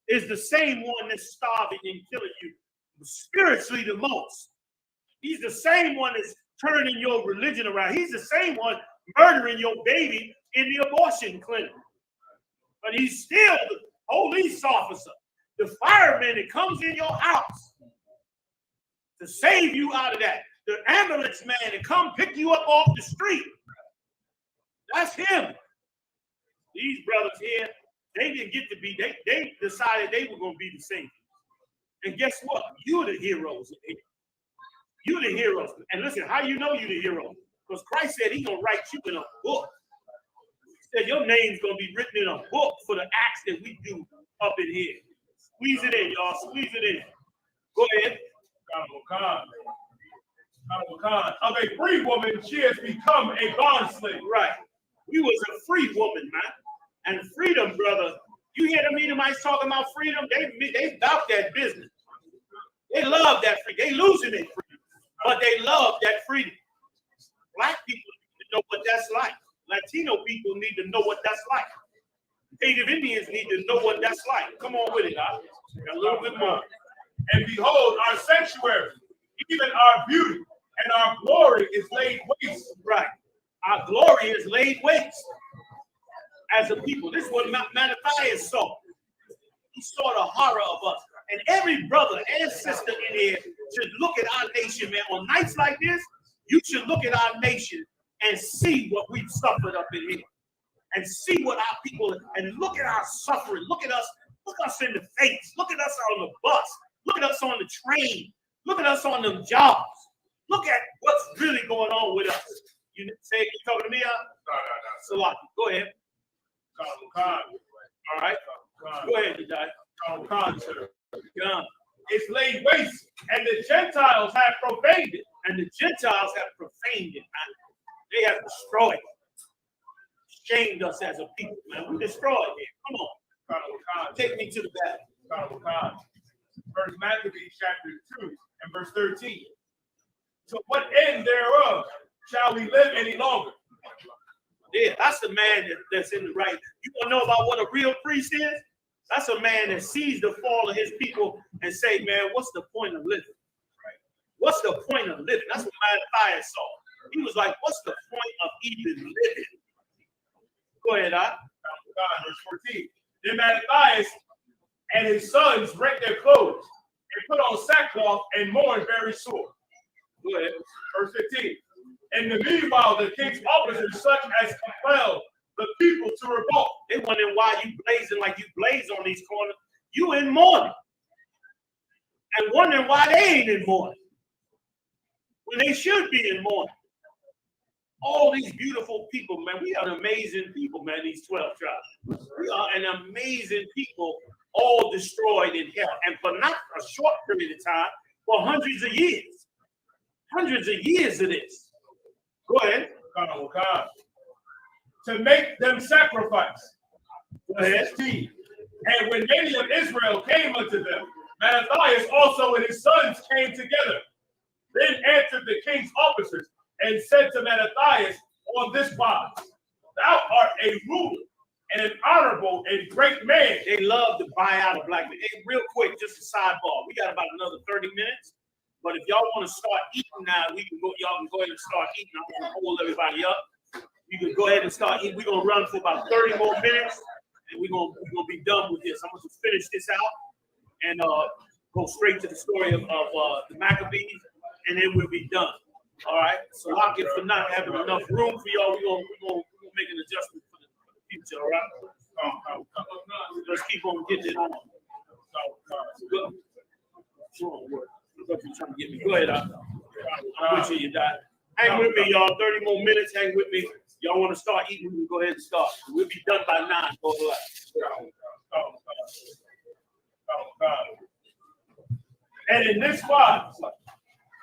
is the same one that's starving and killing you spiritually the most. He's the same one that's turning your religion around. He's the same one murdering your baby in the abortion clinic. But he's still the police officer, the fireman that comes in your house to save you out of that. The ambulance man that come pick you up off the street. That's him. These brothers here, they didn't get to be, they decided they were going to be the same. And guess what? You're the heroes. You're the heroes. And listen, how you know you're the hero? Because Christ said he's going to write you in a book. Said your name's gonna be written in a book for the acts that we do up in here. Squeeze it in, y'all. Squeeze it in. Go ahead. Of a free woman, she has become a bond slave. Right. We was a free woman, man. And freedom, brother. You hear the Edomites talking about freedom? They about that business. They love that freedom. They losing their freedom, but they love that freedom. Black people need to know what that's like. Latino people need to know what that's like. Native Indians need to know what that's like. Come on with it, huh? A little bit more. And behold, our sanctuary, even our beauty and our glory is laid waste. Right. Our glory is laid waste as a people. This is what Mattathias saw. He saw the horror of us. And every brother and sister in here should look at our nation, man. On nights like this, you should look at our nation and see what we've suffered up in here. And see what our people, and look at our suffering. Look at us in the face. Look at us on the bus. Look at us on the train. Look at us on them jobs. Look at what's really going on with us. You say, you talking to me? No. Salaki, go ahead. All right. Go ahead, Jedi. It's laid waste, and the Gentiles have profaned it. And the Gentiles have profaned it, man. They have destroyed it. Shamed us as a people, man. We destroyed it. Come on. Take me to the back. First Maccabees chapter 2 and verse 13. To what end thereof shall we live any longer? Yeah, that's the man that's in the right. You want to know about what a real priest is? That's a man that sees the fall of his people and say, man, what's the point of living? What's the point of living? That's what Mattathias saw. He was like, what's the point of even living? Go ahead, Verse 14. Then Mattathias and his sons rent their clothes and put on sackcloth and mourn very sore. Go ahead. Verse 15. In the meanwhile, the king's officers, such as compelled the people to revolt. They wondering why you blazing like you blaze on these corners. You in mourning. And wondering why they ain't in mourning. When they should be in mourning. All these beautiful people, man. We are amazing people, man, these 12 tribes. We are an amazing people, all destroyed in hell. And for not a short period of time, for hundreds of years. Hundreds of years of this. Go ahead. To make them sacrifice. Go ahead. 16. And when many of Israel came unto them, Mattathias also and his sons came together. Then answered the king's officers and said to Mattathias on this wise, thou art a ruler and an honorable and great man. They love to buy out a black man. Hey, real quick, just a sidebar. We got about another 30 minutes. But if y'all want to start eating now, we can go. Y'all can go ahead and start eating. I'm gonna hold everybody up. You can go ahead and start eating. We're gonna run for about 30 more minutes, and we're gonna be done with this. I'm gonna just finish this out and go straight to the story of the Maccabees, and then we'll be done. All right. So lock it for not having enough room for y'all. We're gonna make an adjustment for the future. All right. Let's keep on getting it on. Good. Sure. What you trying to get me? Go ahead, I'm with you, die. Hang with me, y'all. 30 more minutes. Hang with me. Y'all want to start eating? We can go ahead and start. We'll be done by 9. Go ahead. And in this wise,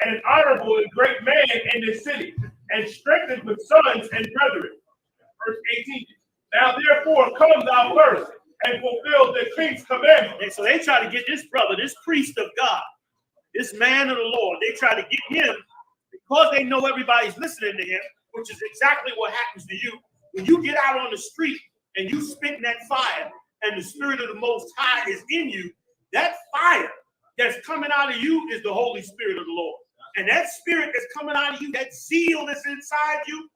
an honorable and great man in the city, and strengthened with sons and brethren. Verse 18. Now therefore come thou first, and fulfill the king's commandment. And so they try to get this brother, this priest of God, this man of the Lord, they try to get him because they know everybody's listening to him, which is exactly what happens to you. When you get out on the street and you spit in that fire and the spirit of the Most High is in you, that fire that's coming out of you is the Holy Spirit of the Lord. And that spirit that's coming out of you, that zeal that's inside you,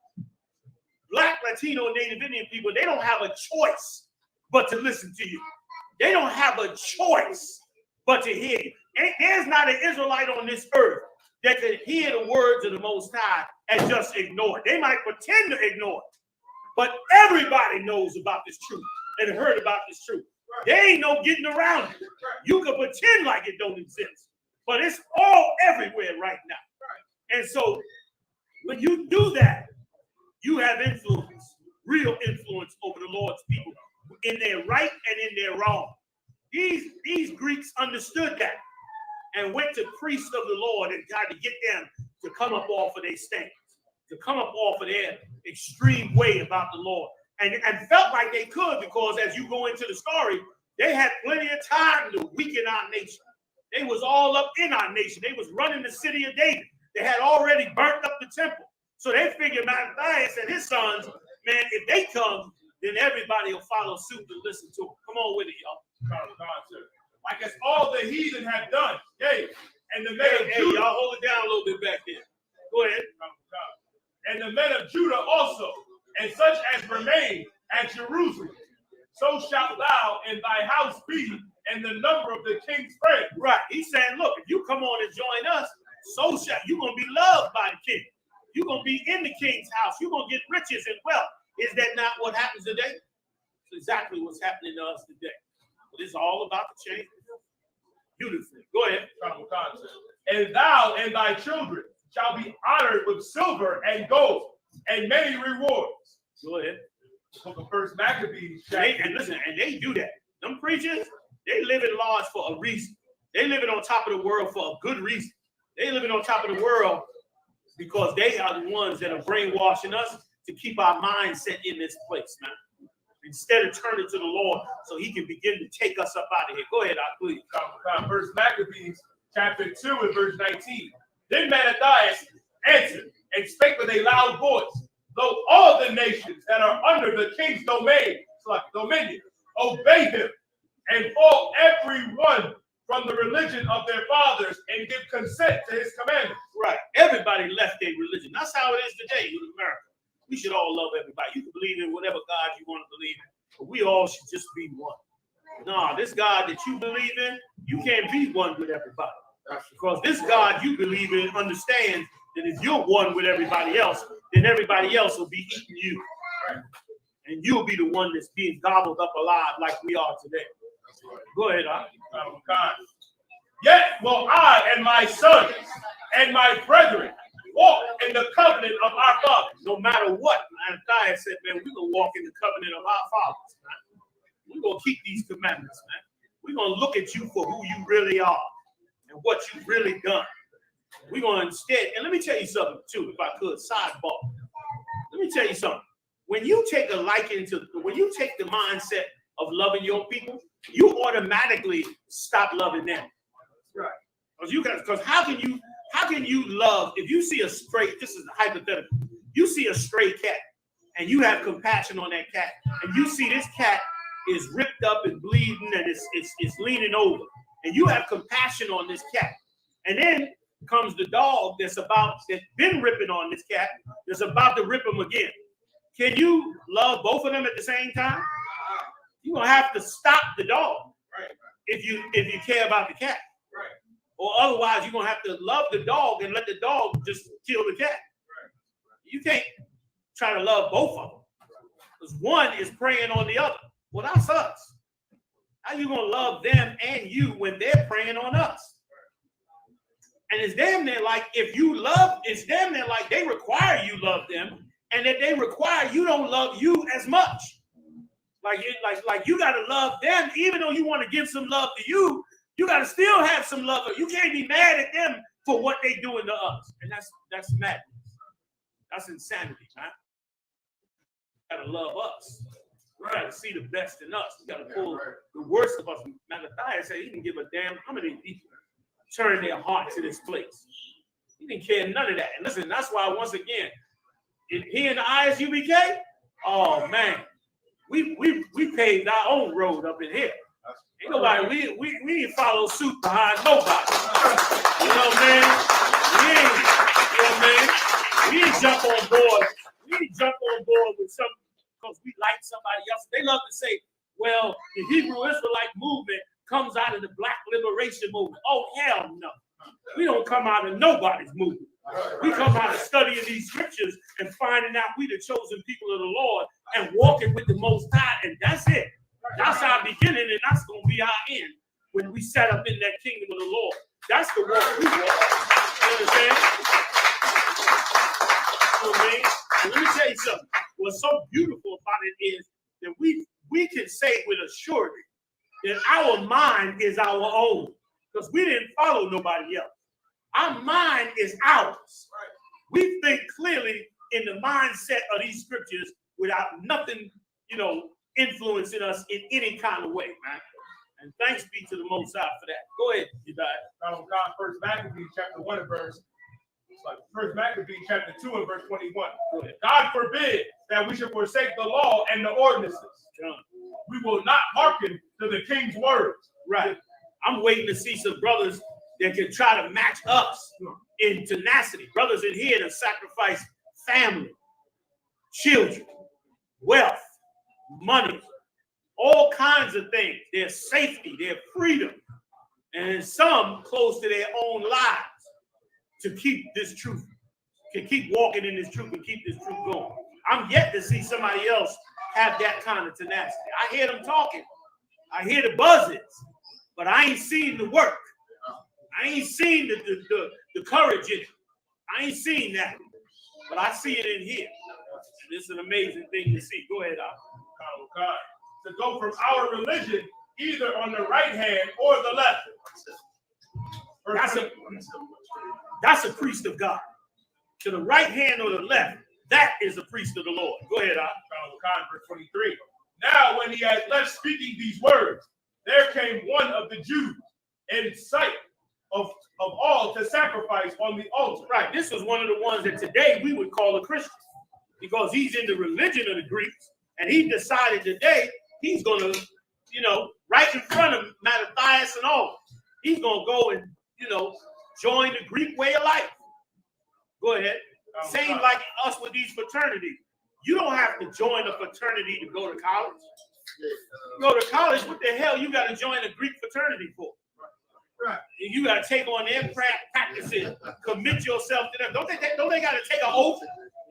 Black, Latino, Native Indian people, they don't have a choice but to listen to you. They don't have a choice but to hear you. There's not an Israelite on this earth that can hear the words of the Most High and just ignore it. They might pretend to ignore it, but everybody knows about this truth and heard about this truth. There ain't no getting around it. You can pretend like it don't exist, but it's all everywhere right now. And so when you do that, you have influence, real influence over the Lord's people in their right and in their wrong. These Greeks understood that and went to priests of the Lord and tried to get them to come up off of their stance, to come up off of their extreme way about the Lord. And felt like they could, because as you go into the story, they had plenty of time to weaken our nation. They was all up in our nation. They was running the city of David. They had already burnt up the temple. So they figured Matthias and his sons, man, if they come, then everybody will follow suit and listen to them. Come on with it, y'all. Like as all the heathen have done. Yea, and the men of Judah. Y'all hold it down a little bit back there. Go ahead. And the men of Judah also, and such as remain at Jerusalem. So shalt thou and thy house be in the number of the king's friends. Right. He's saying, look, if you come on and join us, so shall you're going to be loved by the king. You're going to be in the king's house. You're going to get riches and wealth. Is that not what happens today? It's exactly what's happening to us today. But it's all about the change. Beautifully. Go ahead. And thou and thy children shall be honored with silver and gold and many rewards. Go ahead. Book of First Maccabees. And listen, and they do that. Them preachers, they live in large for a reason. They living on top of the world for a good reason. They living on top of the world because they are the ones that are brainwashing us to keep our mindset in this place, man. Instead of turning to the Lord so he can begin to take us up out of here. Go ahead, please. First Maccabees, chapter 2 and verse 19. Then Matthias answered and spake with a loud voice, though all the nations that are under the king's dominion obey him and fall every one from the religion of their fathers and give consent to his commandments. Right. Everybody left their religion. That's how it is today in America. We should all love everybody. You can believe in whatever God you want to believe in, but we all should just be one. No, this God that you believe in, you can't be one with everybody. Because this God you believe in understands that if you're one with everybody else, then everybody else will be eating you. And you'll be the one that's being gobbled up alive like we are today. Go ahead, Yet will I and my sons and my brethren walk in the covenant of our fathers. No matter what, Matthias said, man, we're going to walk in the covenant of our fathers, man. We're going to keep these commandments, man. We're going to look at you for who you really are and what you've really done. We're going to instead, and let me tell you something too, if I could, sidebar. Let me tell you something. When you take a liking to, when you take the mindset of loving your people, you automatically stop loving them. Right. Because how can you love, if you see a stray, this is hypothetical, you see a stray cat and you have compassion on that cat, and you see this cat is ripped up and bleeding and it's leaning over, and you have compassion on this cat, and then comes the dog that's been ripping on this cat, that's about to rip him again. Can you love both of them at the same time? You're gonna have to stop the dog, right? If you care about the cat, right? Or otherwise, you're gonna have to love the dog and let the dog just kill the cat. Right. You can't try to love both of them because one is preying on the other. Well, that's us. How you gonna love them and you when they're preying on us? And it's damn near like if you love, it's damn near like they require you love them, and that they require you don't love you as much. Like you gotta love them, even though you want to give some love to you, you gotta still have some love. You can't be mad at them for what they doing to us, and that's madness. That's insanity, man. You gotta love us. We gotta see the best in us. We gotta pull the worst of us. Matthias said he didn't give a damn how many people turn their heart to this place. He didn't care none of that. And listen, that's why once again, here in the I.S.U.P.K, oh man, we paved our own road up in here. Ain't nobody, we didn't follow suit behind nobody. You know what I mean? We didn't jump on board. We didn't jump on board with some because we like somebody else. They love to say, well, the Hebrew Israelite movement comes out of the Black liberation movement. Oh, hell no. We don't come out of nobody's movement. We come out of studying these scriptures and finding out we the chosen people of the Lord and walking with the Most High, and that's it. That's our beginning, and that's going to be our end when we set up in that kingdom of the Lord. That's the walk we walk. You understand? So, man, let me tell you something. What's so beautiful about it is that we we can say with a surety that our mind is our own, because we didn't follow nobody else. Our mind is ours. We think clearly in the mindset of these scriptures without nothing, influencing us in any kind of way, man. And thanks be to the Most High for that. Go ahead, you guys. First Maccabees chapter 1 and verse. First Maccabees chapter 2 and verse 21. God forbid that we should forsake the law and the ordinances. We will not hearken to the king's words. Right. I'm waiting to see some brothers that can try to match us in tenacity. Brothers in here that sacrifice family, children, wealth, money, all kinds of things, their safety, their freedom, and some close to their own lives to keep this truth, to keep walking in this truth and keep this truth going. I'm yet to see somebody else have that kind of tenacity. I hear them talking. I hear the buzzes, but I ain't seen the work. I ain't seen the courage in it. I ain't seen that, but I see it in here. And it's an amazing thing to see. Go ahead, God. To go from our religion either on the right hand or the left. That's a priest of God. To the right hand or the left, that is a priest of the Lord. Go ahead, verse 23. Now, when he had left speaking these words, there came one of the Jews in sight of all to sacrifice on the altar. Right. This was one of the ones that today we would call a Christian, because he's in the religion of the Greeks, and he decided today he's going to, right in front of Matthias and all, he's going to go and, join the Greek way of life. Go ahead. Same like us with these fraternities. You don't have to join a fraternity to go to college. You go to college, what the hell you got to join a Greek fraternity for? Right. You got to take on their practices, commit yourself to them. Don't they got to take an oath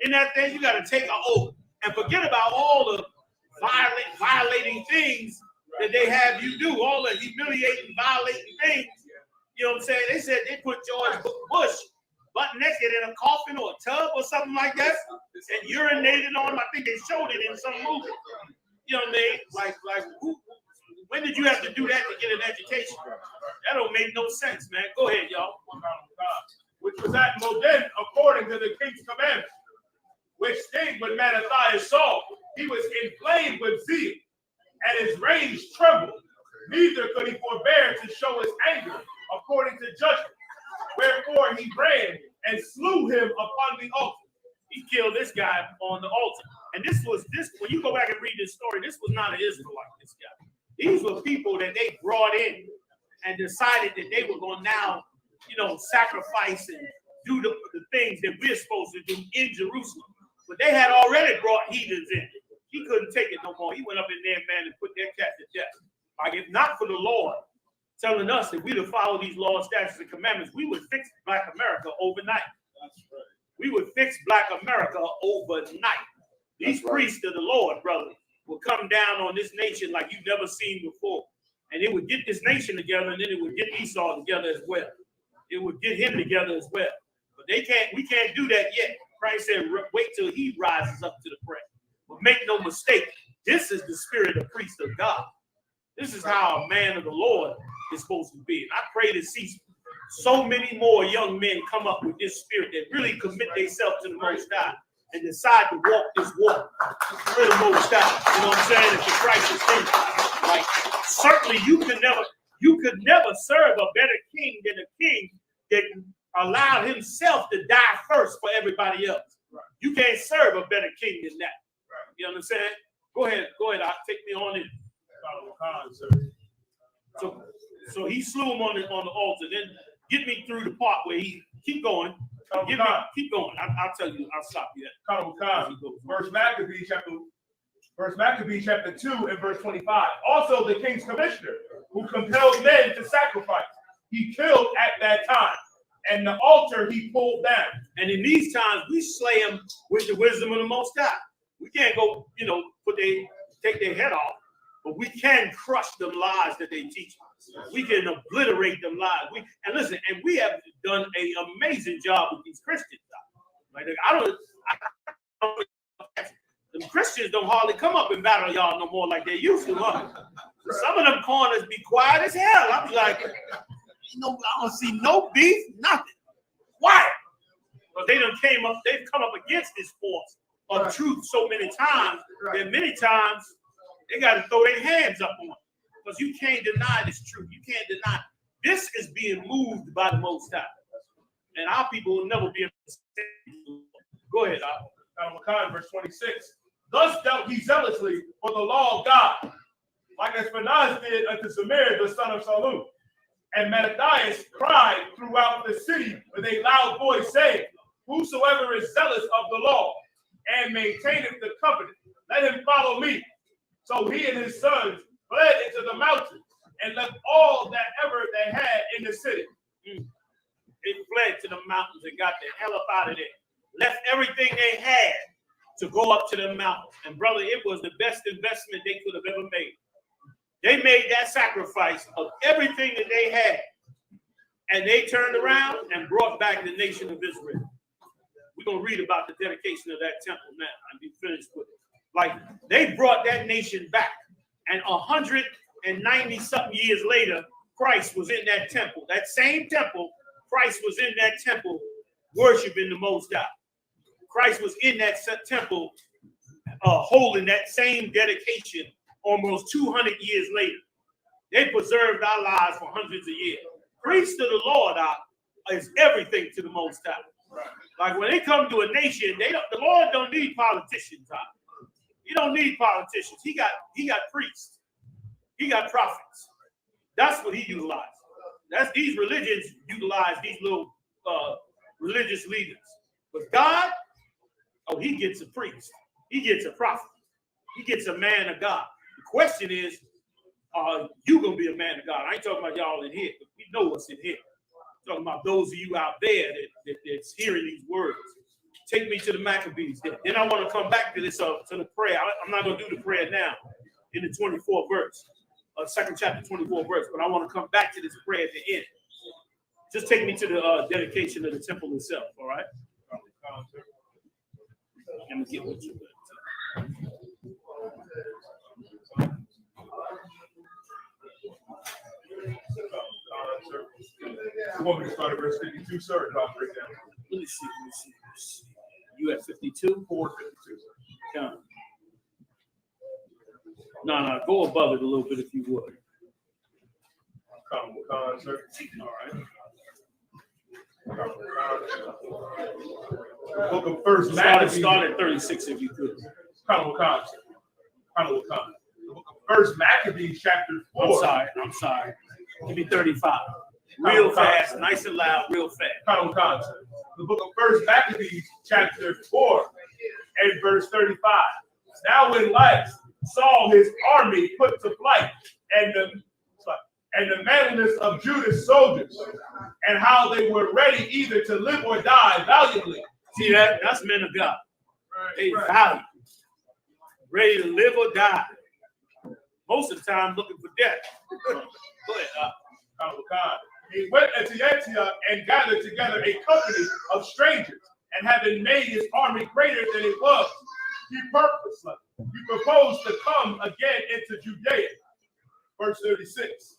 in that thing? You got to take an oath and forget about all the violating things that they have you do, all the humiliating, violating things. You know what I'm saying? They said they put George Bush butt naked in a coffin or a tub or something like that and urinated on him. I think they showed it in some movie. You know what I mean? Like who? When did you have to do that to get an education? That don't make no sense, man. Go ahead, y'all. Which was at Modin according to the king's commandment. Which thing when Matthias saw, he was inflamed with zeal, and his rage trembled. Neither could he forbear to show his anger according to judgment. Wherefore he ran and slew him upon the altar. He killed this guy on the altar. And this when you go back and read this story, this was not an Israelite, this guy. These were people that they brought in and decided that they were going to now, sacrifice and do the things that we're supposed to do in Jerusalem. But they had already brought heathens in. He couldn't take it no more. He went up in there, man, and put their cat to death. Like, if not for the Lord telling us that we to follow these laws, statutes, and commandments, we would fix Black America overnight. That's right. We would fix Black America overnight. These priests of the Lord, brother, will come down on this nation like you've never seen before. And it would get this nation together, and then it would get Esau together as well. It would get him together as well. But we can't do that yet. Christ said, wait till he rises up to the prey. But make no mistake, this is the spirit of priest of God. This is how a man of the Lord is supposed to be. And I pray to see so many more young men come up with this spirit that really commit themselves to the Most High and decide to walk this walk for the Most High. You know what I'm saying? If the Christ is in you. Like, certainly you could never serve a better king than a king that allowed himself to die first for everybody else. Right. You can't serve a better king than that. Right. You understand? Go ahead. I'll take me on in. So he slew him on the altar. Then get me through the part where he keep going. Keep going. I'll tell you. I'll stop you there. First Maccabees chapter 2 and verse 25. Also the king's commissioner who compelled men to sacrifice, he killed at that time, and the altar he pulled down. And in these times we slay them with the wisdom of the Most High. We can't go, take their head off. But we can crush them lies that they teach. We can obliterate them lies. And we have done an amazing job with these Christians. Like, The Christians don't hardly come up and battle y'all no more like they used to, huh? Some of them corners be quiet as hell. I'm like, I don't see no beef, nothing. Quiet. But they've come up against this force of truth so many times that many times they got to throw their hands up on it. Because you can't deny this truth. You can't deny. This is being moved by the Most High. And our people will never be able to say. Go ahead, YAHANNA, verse 26. Thus dealt he zealously for the law of God, like as Phinehas did unto Samir, the son of Shalom. And Mattathias cried throughout the city with a loud voice, saying, whosoever is zealous of the law and maintaineth the covenant, let him follow me. So he and his sons fled into the mountains and left all that ever they had in the city. They fled to the mountains and got the hell up out of there. Left everything they had to go up to the mountains. And brother, it was the best investment they could have ever made. They made that sacrifice of everything that they had. And they turned around and brought back the nation of Israel. We're going to read about the dedication of that temple now and be finished with it. Like, they brought that nation back. And 190-something years later, Christ was in that temple. That same temple, Christ was in that temple worshiping the Most High. Christ was in that temple holding that same dedication almost 200 years later. They preserved our lives for hundreds of years. Priest of the Lord is everything to the Most High. Like when they come to a nation, the Lord don't need politicians. He don't need politicians. He got priests. He got prophets. That's what he utilized. That's these religions utilize these little religious leaders. But God, he gets a priest. He gets a prophet. He gets a man of God. The question is, are you going to be a man of God? I ain't talking about y'all in here, but we know what's in here. I'm talking about those of you out there that's hearing these words. Take me to the Maccabees. Then I want to come back to this, to the prayer. I'm not going to do the prayer now in the 24th verse, second chapter, 24th verse, but I want to come back to this prayer at the end. Just take me to the dedication of the temple itself, all right? Let me get what you got. You want me to start at verse 52, sir? And I'll break down. Let me see. You at 52? 452. Yeah. No, go above it a little bit if you would. YAHANNA, sir. All right. The book of First Maccabees. Start at 36 if you could. YAHANNA, sir. The book of First Maccabees, chapter 4. I'm sorry. Give me 35. Real fast, nice and loud, real fast. YAHANNA, sir. The book of First Maccabees, chapter 4, and verse 35. Now when Lais saw his army put to flight, and the manliness of Judah's soldiers, and how they were ready either to live or die valiantly. See that? That's men of God. They valiant, ready to live or die. Most of the time, looking for death. Go ahead. He went into Antioch and gathered together a company of strangers, and having made his army greater than it was, he proposed to come again into Judea. Verse 36.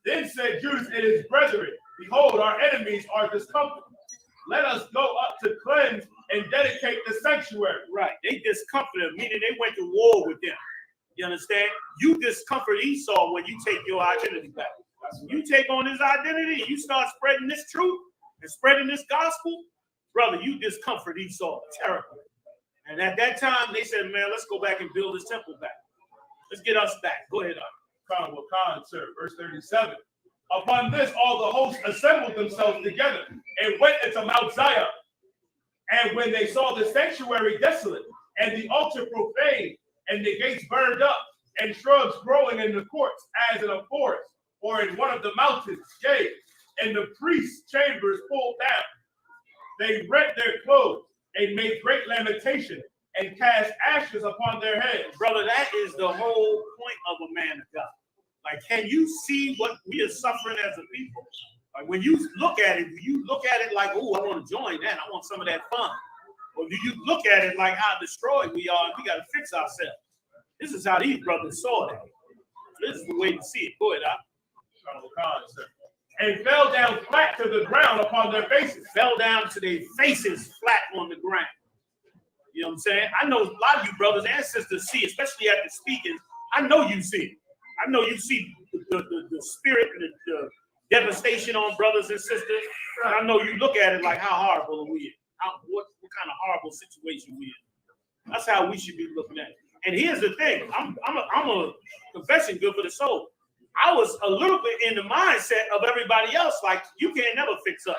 Then said Judas and his brethren, behold, our enemies are discomfited. Let us go up to cleanse and dedicate the sanctuary. Right. They discomfited, meaning they went to war with them. You understand? You discomfort Esau when you take your identity back. You take on his identity, you start spreading this truth and spreading this gospel, brother, you discomfort Esau terribly. And at that time, they said, man, let's go back and build this temple back. Let's get us back. Go ahead, YAHANNA, sir. Verse 37. Upon this, all the hosts assembled themselves together and went into Mount Zion. And when they saw the sanctuary desolate, and the altar profaned, and the gates burned up, and shrubs growing in the courts as in a forest, or in one of the mountains, yea, and the priests' chambers pulled down, they rent their clothes and made great lamentation and cast ashes upon their heads. Brother, that is the whole point of a man of God. Like, can you see what we are suffering as a people? Like, when you look at it like, oh, I want to join that. I want some of that fun. Or do you look at it like how destroyed we are and we got to fix ourselves? This is how these brothers saw it. This is the way to see it. Go ahead, and fell down flat to the ground upon their faces. Fell down to their faces flat on the ground. You know what I'm saying? I know a lot of you brothers and sisters see, especially at the speaking. I know you see it. I know you see the spirit and the devastation on brothers and sisters. And I know you look at it like how horrible we are. What kind of horrible situation we in. That's how we should be looking at it. And here's the thing. I'm a confession good for the soul. I was a little bit in the mindset of everybody else, like you can't never fix us.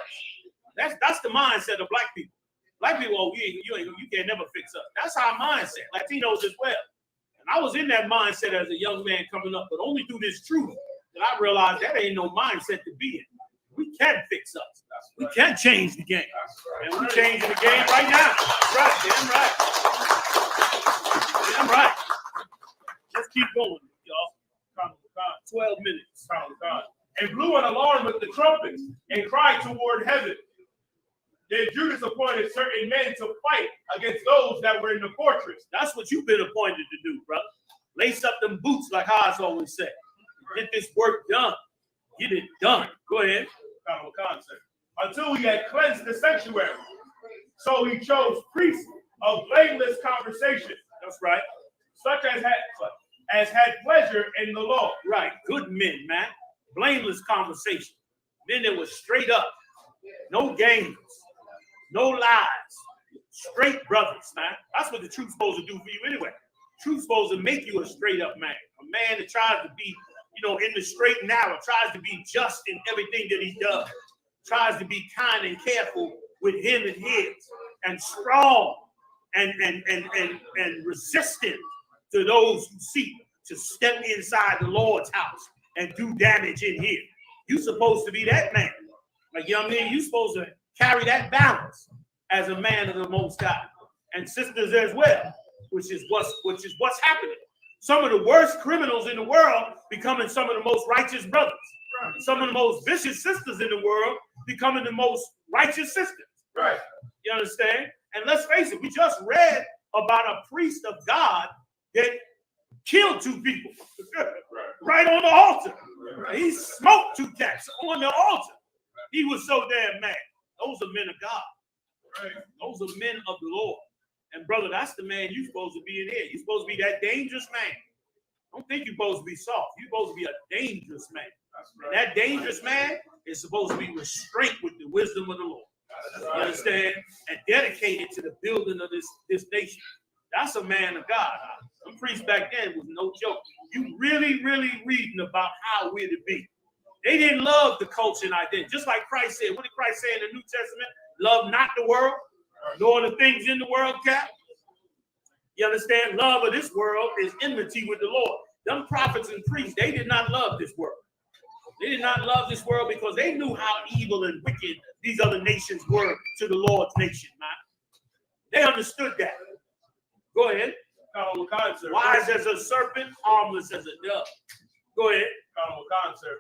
That's the mindset of black people. Black people, oh, you can't never fix us. That's our mindset. Latinos as well. And I was in that mindset as a young man coming up, but only through this truth that I realized that ain't no mindset to be in. We can fix us. We can change the game. And we're changing the game right now. That's right. Damn right. Damn right. Let's keep going, y'all. 12 minutes. And blew an alarm with the trumpets and cried toward heaven. Then Judas appointed certain men to fight against those that were in the fortress. That's what you've been appointed to do, brother. Lace up them boots, like Haas always said. Get this work done. Get it done. Go ahead. Until he had cleansed the sanctuary. So he chose priests of blameless conversation. That's right. Such as had pleasure in the law. Right. Good men, man. Blameless conversation. Men that were straight up. No games. No lies. Straight brothers, man. That's what the truth's supposed to do for you anyway. Truth's supposed to make you a straight up man. A man that tries to be, in the straight and narrow, tries to be just in everything that he does. Tries to be kind and careful with him and his. And strong and resistant to those who seek to step inside the Lord's house and do damage in here. You're supposed to be that man. Like, young men, you're supposed to carry that balance as a man of the Most High. And sisters as well, which is what's happening. Some of the worst criminals in the world becoming some of the most righteous brothers. Right. Some of the most vicious sisters in the world becoming the most righteous sisters. Right. You understand? And let's face it, we just read about a priest of God that killed 2 people right on the altar. Right. He smoked 2 cats on the altar. He was so damn mad. Those are men of God. Right. Those are men of the Lord. And brother, that's the man you're supposed to be in here. You're supposed to be that dangerous man. Don't think you're supposed to be soft. You're supposed to be a dangerous man. Right. And that dangerous man is supposed to be restrained with the wisdom of the Lord. You understand? And dedicated to the building of this nation. That's a man of God. Some priests back then was no joke. You really, really reading about how we're to be. They didn't love the culture and identity. Just like Christ said. What did Christ say in the New Testament? Love not the world, nor the things in the world, Cap. You understand? Love of this world is enmity with the Lord. Them prophets and priests, they did not love this world. They did not love this world because they knew how evil and wicked these other nations were to the Lord's nation, man. They understood that. Go ahead. Wise as a serpent, harmless as a dove. Go ahead.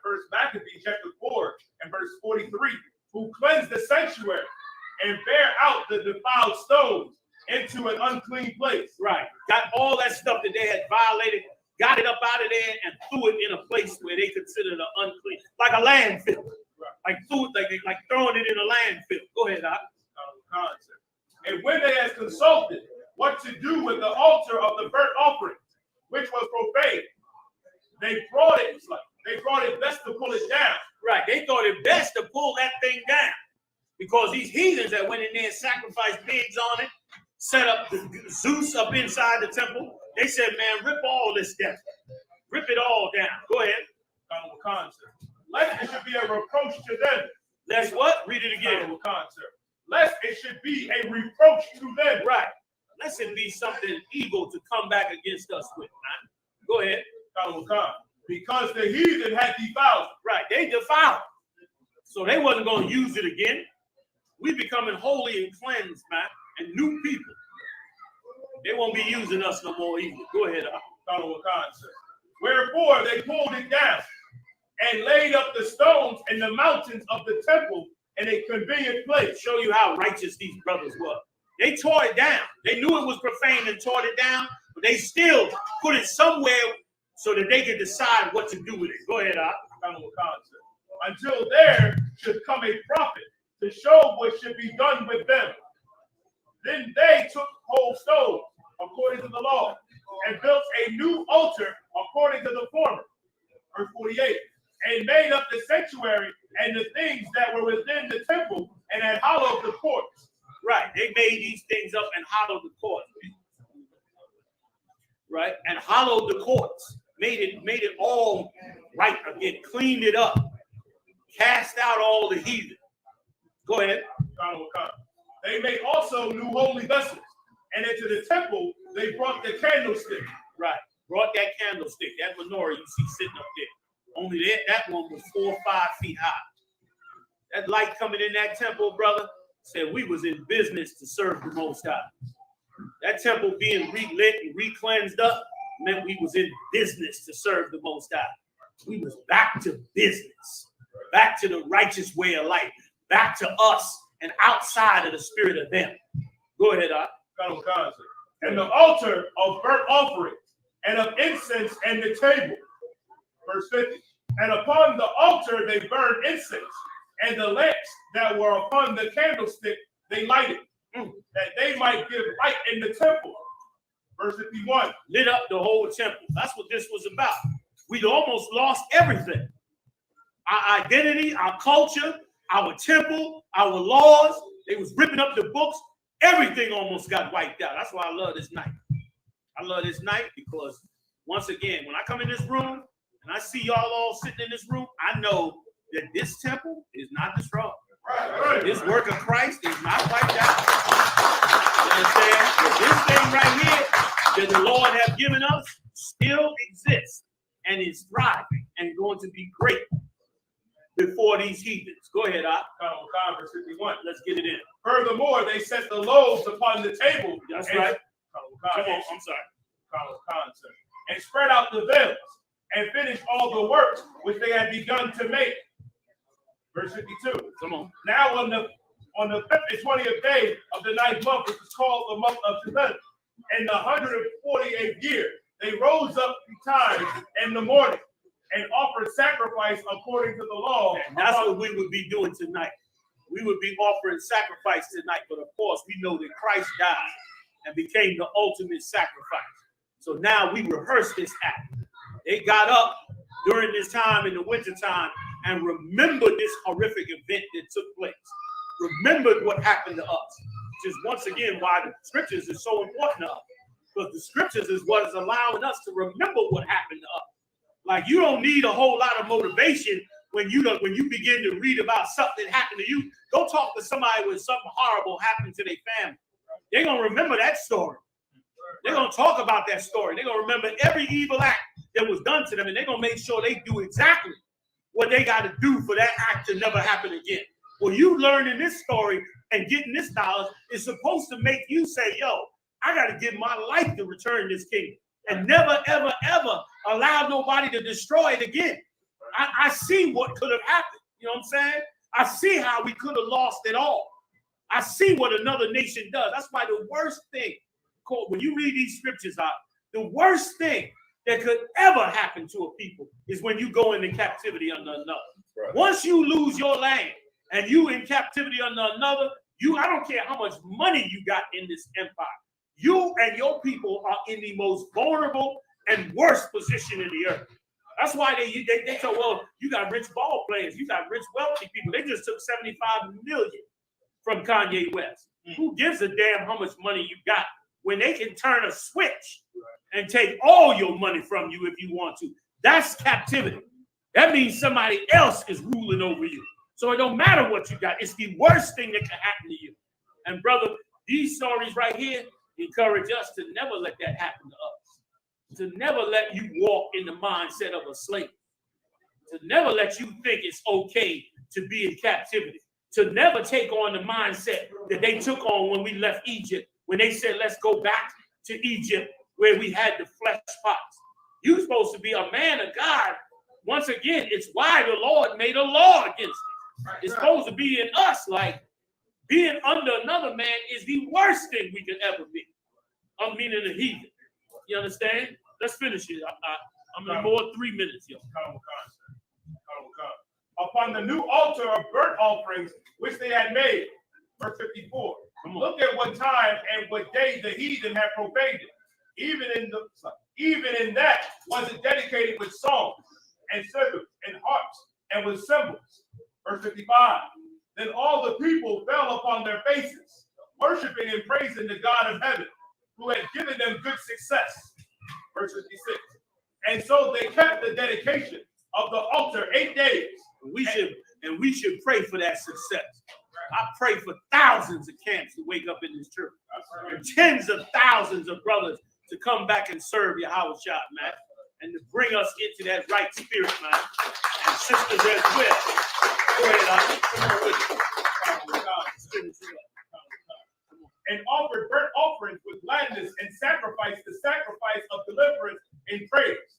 First Maccabees chapter 4 and verse 43. Who cleansed the sanctuary and bear out the defiled stones into an unclean place. Right. Got all that stuff that they had violated, got it up out of there and threw it in a place where they considered it unclean, like a landfill. Right. Like throwing it in a landfill. Go ahead, Doc. And when they had consulted what to do with the altar of the burnt offering, which was profane, they brought it best to pull it down. Right. They thought it best to pull that thing down because these heathens that went in there and sacrificed pigs on it, set up the Zeus up inside the temple. They said, man, rip all this down. Rip it all down. Go ahead. Lest it should be a reproach to them. Lest what? Read it again. Lest it should be a reproach to them. Right. Lest it be something evil to come back against us with, man. Go ahead. Because the heathen had defiled. Right, they defiled. So they wasn't going to use it again. We becoming holy and cleansed, man, and new people. They won't be using us no more either. Go ahead. Wherefore they pulled it down and laid up the stones in the mountains of the temple in a convenient place. Show you how righteous these brothers were. They tore it down. They knew it was profane and tore it down, but they still put it somewhere so that they could decide what to do with it. Go ahead, until there should come a prophet to show what should be done with them. Then they took whole stones according to the law and built a new altar according to the former. Verse 48. And made up the sanctuary and the things that were within the temple and had hollowed the courts. Right. They made these things up and hollowed the courts. Right. And hollowed the courts. Made it all right again. Cleaned it up. Cast out all the heathen. Go ahead. They made also new holy vessels. And into the temple they brought the candlestick. Right. Brought that candlestick. That menorah you see sitting up there. Only that one was 4 or 5 feet high. That light coming in that temple, brother, said we was in business to serve the Most High. That temple being relit and re-cleansed up meant we was in business to serve the Most High. We was back to business, back to the righteous way of life, back to us and outside of the spirit of them. Go ahead, And the altar of burnt offerings and of incense and the table. Verse 50. And upon the altar they burned incense, and the lamps that were upon the candlestick they lighted, that they might give light in the temple. Verse 51. Lit up the whole temple. That's what this was about. We'd almost lost everything. Our identity, our culture, our temple, our laws. They was ripping up the books. Everything almost got wiped out. That's why I love this night. I love this night because, once again, when I come in this room, and I see y'all all sitting in this room, I know that this temple is not destroyed. This work of Christ is not wiped out. You understand? But this thing right here that the Lord has given us still exists and is thriving and going to be great before these heathens. Go ahead, Verse 51. Let's get it in. Furthermore, they set the loaves upon the table. That's right. Come on, I'm sorry. And spread out the veils. And finish all the works which they had begun to make. Verse 52. Come on. Now on the 20th day of the 9th month, which is called the month of TITHES, in the 148th year, they rose up betimes in the morning and offered sacrifice according to the law. And that's what we would be doing tonight. We would be offering sacrifice tonight, but of course we know that Christ died and became the ultimate sacrifice. So now we rehearse this act. They got up during this time in the wintertime and remembered this horrific event that took place. Remembered what happened to us. Which is once again why the scriptures is so important to us. Because the scriptures is what is allowing us to remember what happened to us. Like you don't need a whole lot of motivation when you begin to read about something that happened to you. Go talk to somebody when something horrible happened to their family. They're going to remember that story. They're going to talk about that story. They're going to remember every evil act that was done to them, and they're going to make sure they do exactly what they got to do for that act to never happen again. Well, you learning this story and getting this knowledge is supposed to make you say, yo, I got to give my life to return this kingdom and never, ever, ever allow nobody to destroy it again. I see what could have happened. You know what I'm saying? I see how we could have lost it all. I see what another nation does. That's why the worst thing, when you read these scriptures out, the worst thing that could ever happen to a people is when you go into captivity under another. Right. Once you lose your land and you in captivity under another, I don't care how much money you got in this empire. You and your people are in the most vulnerable and worst position in the earth. That's why they say, well, you got rich ball players, you got rich wealthy people. They just took $75 million from Kanye West. Who gives a damn how much money you got when they can turn a switch and take all your money from you if you want to? That's captivity. That means somebody else is ruling over you. So it don't matter what you got. It's the worst thing that can happen to you. And brother, these stories right here encourage us to never let that happen to us. To never let you walk in the mindset of a slave. To never let you think it's okay to be in captivity. To never take on the mindset that they took on when we left Egypt, when they said, let's go back to Egypt where we had the flesh pots. You're supposed to be a man of God. Once again, it's why the Lord made a law against it. It's supposed to be in us like, Being under another man is the worst thing we could ever be. I'm meaning a heathen. You understand? Let's finish it. I'm in more 3 minutes, yo. Upon the new altar of burnt offerings which they had made. Verse 54. Look at what time and what day the heathen had profaned it. Even in that was it dedicated with songs and cymbals and harps and with cymbals. Verse 55. Then all the people fell upon their faces, worshiping and praising the God of heaven, who had given them good success. Verse 56. And so they kept the dedication of the altar 8 days. We should pray for that success. I pray for thousands of camps to wake up in this church. And tens of thousands of brothers to come back and serve YAHANNA, man. And to bring us into that right spirit, man. And sisters as well. Go ahead, come on with it. And offered burnt offerings with gladness and sacrificed the sacrifice of deliverance in praise.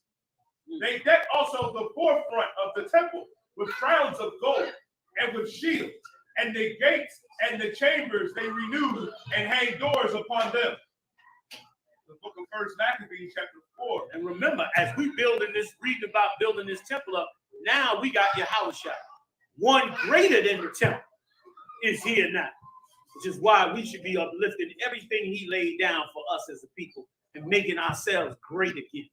They decked also the forefront of the temple with crowns of gold and with shields, and the gates and the chambers they renewed and hanged doors upon them. The book of 1 Maccabees chapter 4. And remember, as we reading about building this temple up, now we got YAHANNA. One greater than the temple is here now, which is why we should be uplifting everything he laid down for us as a people and making ourselves great again.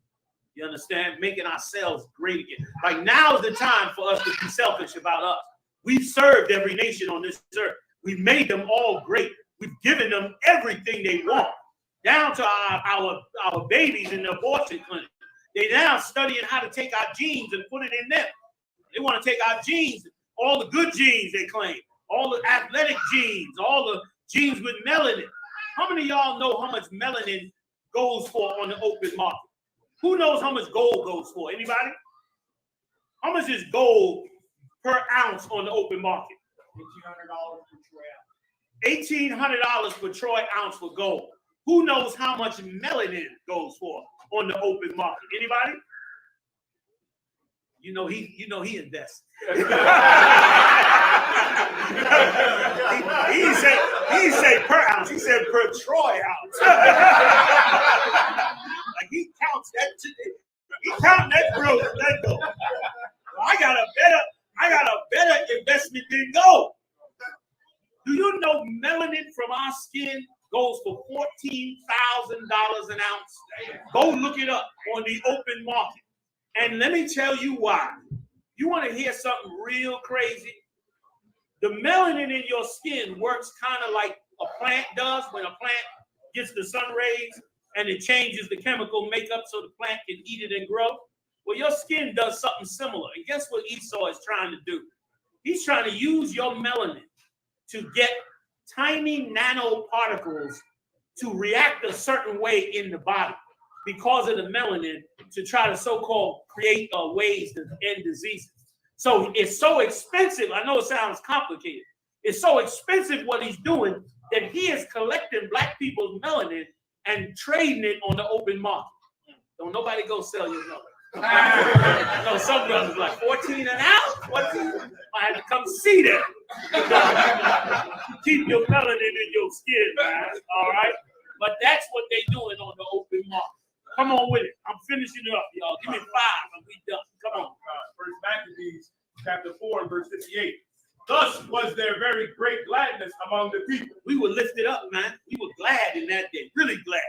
You understand? Making ourselves great again. Like now is the time for us to be selfish about us. We've served every nation on this earth. We've made them all great. We've given them everything they want, down to our babies in the abortion clinic. They're now studying how to take our genes and put it in them. They want to take our genes, all the good genes they claim, all the athletic genes, all the genes with melanin. How many of y'all know how much melanin goes for on the open market? Who knows how much gold goes for? Anybody? How much is gold per ounce on the open market? $1,800 per Troy ounce for gold. Who knows how much melanin goes for on the open market? Anybody? You know he invests. he say per ounce. He said per Troy ounce. Like he counts that. He counts that growth. That gold. I got a better investment than gold. Do you know melanin from our skin goes for $14,000 an ounce? Go look it up on the open market. And let me tell you why. You want to hear something real crazy? The melanin in your skin works kind of like a plant does when a plant gets the sun rays and it changes the chemical makeup so the plant can eat it and grow. Well, your skin does something similar. And guess what Esau is trying to do? He's trying to use your melanin to get tiny nanoparticles to react a certain way in the body because of the melanin to try to so-called create ways to end diseases. So it's so expensive. I know it sounds complicated. It's so expensive what he's doing that he is collecting black people's melanin and trading it on the open market. Don't nobody go sell your melanin. No, some brothers like 14 an ounce. 14. I had to come see them. Keep your melanin in your skin, man. All right, but that's what they're doing on the open market. Come on with it. I'm finishing it up, y'all. Give me 5 and we done. Come on. 1 Maccabees chapter 4 and verse 58. Thus was there very great gladness among the people. We were lifted up, man. We were glad in that day. Really glad.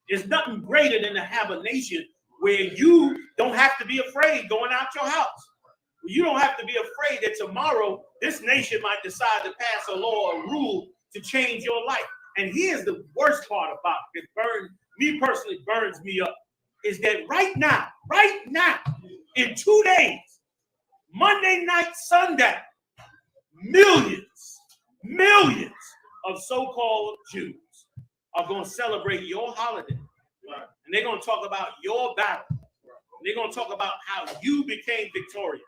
There's nothing greater than to have a nation where you don't have to be afraid going out your house. You don't have to be afraid that tomorrow this nation might decide to pass a law or rule to change your life. And here's the worst part about it. Me personally burns me up, is that right now, in 2 days, Monday night, Sunday, millions of so-called Jews are going to celebrate your holiday. And they're going to talk about your battle. They're going to talk about how you became victorious.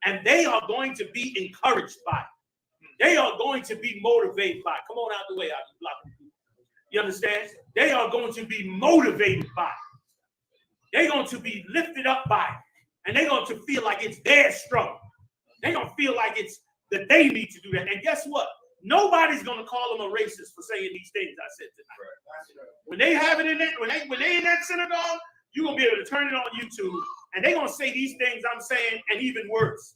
And they are going to be encouraged by it. They are going to be motivated by it. Come on out the way, I'll be blocking people. You understand? They are going to be motivated by it. They're going to be lifted up by it. And they're going to feel like it's their struggle. They're going to feel like it's that they need to do that. And guess what? Nobody's gonna call them a racist for saying these things I said tonight. When they have it in that, when they in that synagogue, you're gonna be able to turn it on YouTube, and they're gonna say these things I'm saying, and even worse.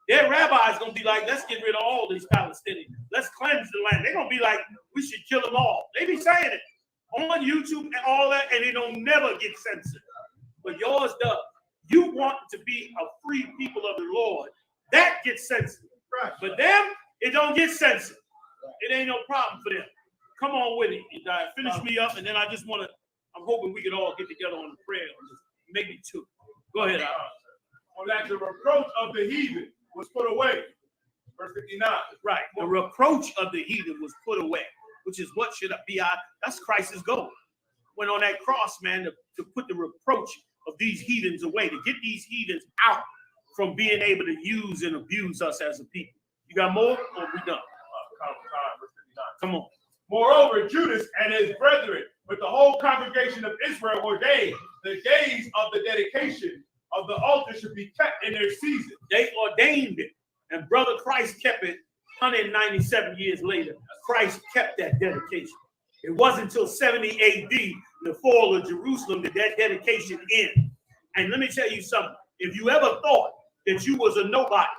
Their rabbi's gonna be like, let's get rid of all these Palestinians. Let's cleanse the land. They're gonna be like, we should kill them all. They be saying it on YouTube and all that, and it don't never get censored. But yours does. You want to be a free people of the Lord. That gets censored. Right. But them, it don't get censored. It ain't no problem for them. Come on with it. Finish me up, and then I just want to, I'm hoping we can all get together on the prayer. Maybe two. Go ahead. On that, the reproach of the heathen was put away. Verse 59. Right. The reproach of the heathen was put away, which is what should be our, that's Christ's goal. Went on that cross, man, to put the reproach of these heathens away, to get these heathens out from being able to use and abuse us as a people. You got more, or we done? Come on. Moreover, Judas and his brethren, with the whole congregation of Israel, ordained the days of the dedication of the altar should be kept in their season. They ordained it, and brother Christ kept it 197 years later. Christ kept that dedication. It wasn't until 70 AD, the fall of Jerusalem, that dedication ended. And let me tell you something. If you ever thought that you was a nobody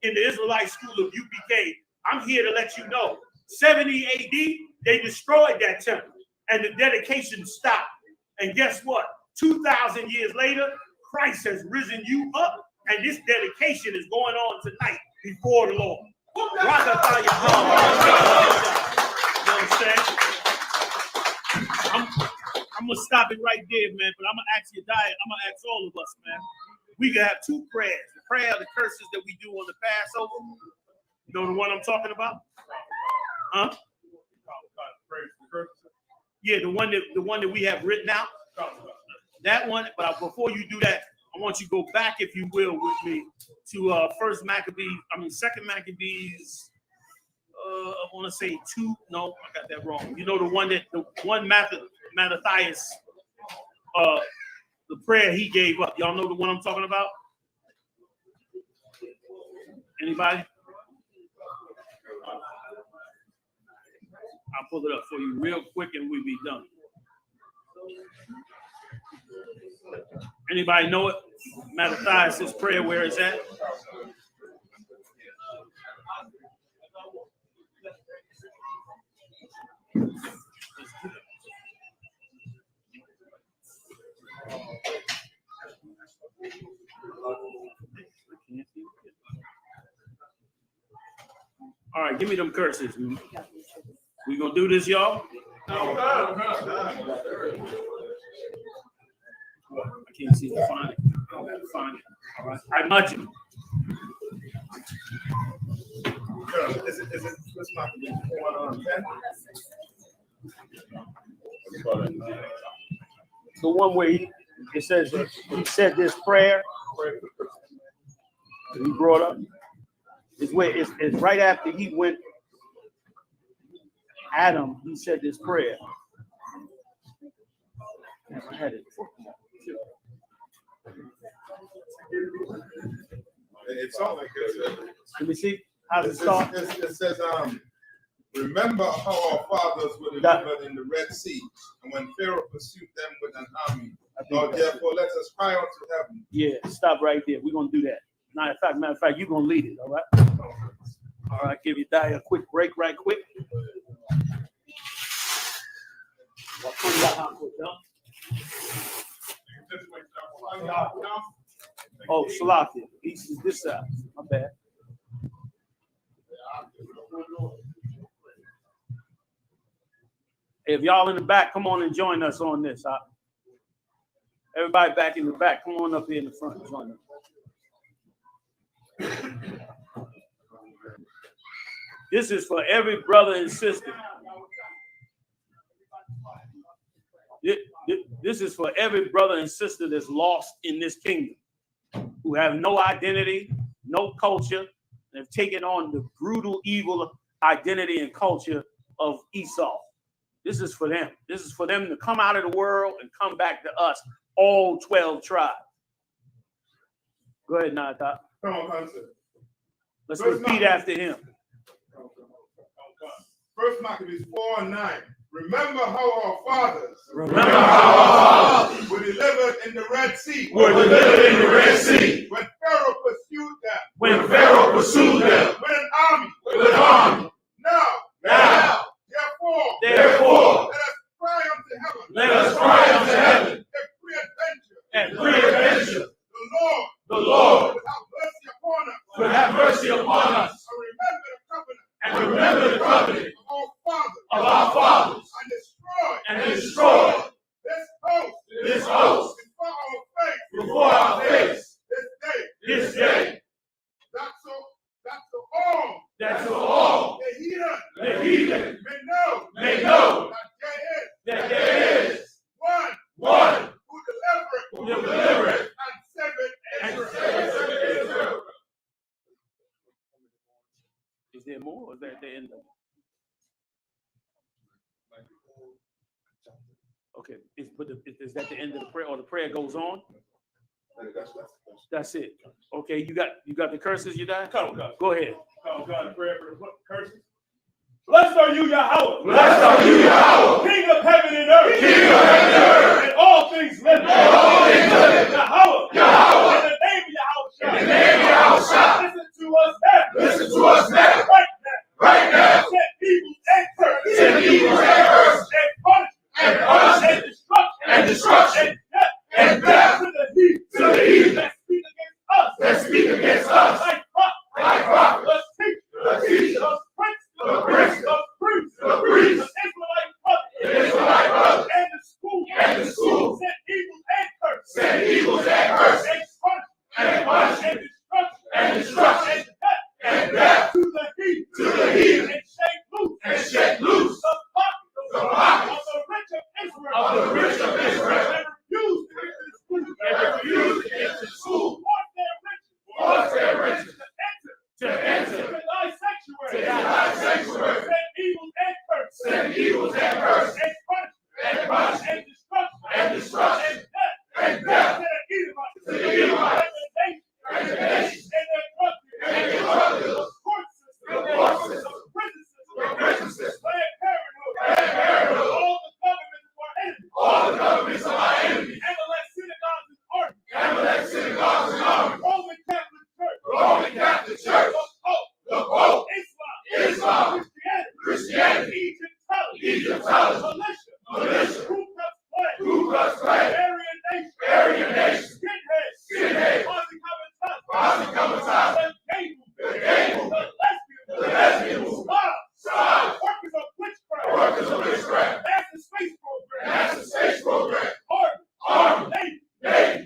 in the Israelite school of UPK, I'm here to let you know, 70 AD, they destroyed that temple, and the dedication stopped. And guess what? 2,000 years later, Christ has risen you up, and this dedication is going on tonight before the Lord. You understand? I'm gonna stop it right there, man. But I'm gonna ask you, Diet. I'm gonna ask all of us, man. We can have two prayers: the prayer of the curses that we do on the Passover. You know the one I'm talking about? Huh? Yeah, the one that we have written out. That one. But before you do that, I want you to go back, if you will, with me to Second Maccabees. I want to say 2. No, I got that wrong. You know the one Mattathias, the prayer he gave up. Y'all know the one I'm talking about? Anybody? I'll pull it up for you real quick and we'll be done. Anybody know it? Mattathias' prayer, where is that? All right, give me them curses. We gonna do this, y'all? I can't see it. Find it. I gotta find it. All right. I nudge him. The one where it says he said this prayer that he brought up. It's right after he went Adam, he said this prayer. I had it. It's all like this. Let me see. How's it start? It says, remember how our fathers were delivered in the Red Sea, and when Pharaoh pursued them with an army. Lord, therefore, let us cry unto heaven. Yeah, stop right there. We're going to do that. Matter of fact, you're going to lead it, all right? All right, give you a quick break right quick. Oh, Salakia. This side. My bad. If y'all in the back, come on and join us on this. Everybody back in the back, come on up here in the front. Join us. This is for every brother and sister. This is for every brother and sister that's lost in this kingdom, who have no identity, no culture, and have taken on the brutal, evil identity and culture of Esau. This is for them. This is for them to come out of the world and come back to us, all 12 tribes. Go ahead, Nata. Come on, Let's repeat after him. 1 Maccabees 4:9. Remember how our fathers were delivered in the Red Sea. When Pharaoh pursued them. With an army. Now, therefore, let us cry unto heaven. and A pre-adventure, The Lord will have mercy upon us, and and remember the covenant of our fathers, and destroy this host before our face this day. That's That so all the the heathen may know that there is one who who delivereth and saveth and Israel. saveth Israel. Is there more, or is that the end of it? Okay, is that the end of the prayer, or the prayer goes on? That's it. Okay, you got the curses, you died? Come, God. Go ahead. Call God prayer for the curses. Blessed are you, Yahweh. Blessed are you, Yahweh. King of heaven and earth. King of heaven and earth. And all things living. And all things living. Yahweh. Yahweh. In the name of Yahweh. In the name of Yahweh. Listen to us now. Listen to us now. Right now. Right now. Set evils and curses. Set evils and curses. And punishment. And punishment. And destruction. And destruction. And death. And death. To the heathen. To the heathen. That speak against us. That speak against us. Like prophets. The teachers. The The princes. princes. The priests. The priests. The Israelite brothers. The Israelite brothers. And the schools. And the schools. Set evils and curses. Set evils and curses. And punishment. And destruction. And And death. to the heathen. To the heathen. And shake loose. The The pockets. of the rich of Israel. Of the rich of Israel. And refuse to get to the school. And refuse to get to school. Force their Force riches. their riches. To To enter. enter. To thy sanctuary. To thy sanctuary. Set evils and curses. Set evils and curses. And punishment. And punishment. And destruction. And destruction. And death. And death. To the Edomites. To the Edomites. And the nations. And the nations. And their drug dealers. And their drug dealers. The court system. The court system. The prison system. The prison system. Planned Parenthood. Planned Parenthood. All the governments of our enemies. All the governments of our enemies. Amalek synagogues and armies. Amalek synagogues and armies. Roman Catholic Church. Roman Catholic Church. The The Pope. Islam. Islam. Christianity. Christianity. Egyptology. Egyptology. Militia. Militia. Ku Klux Klan. Ku Klux Klan. Aryan Nation. Aryan Nation. Skinheads. Skinheads. Posse Comitatus. The gay movement. The The lesbians. Slobs. Slobs. Workers of witchcraft. Workers of witchcraft. Master space program. Master space program. Army. Army. Navy. Navy.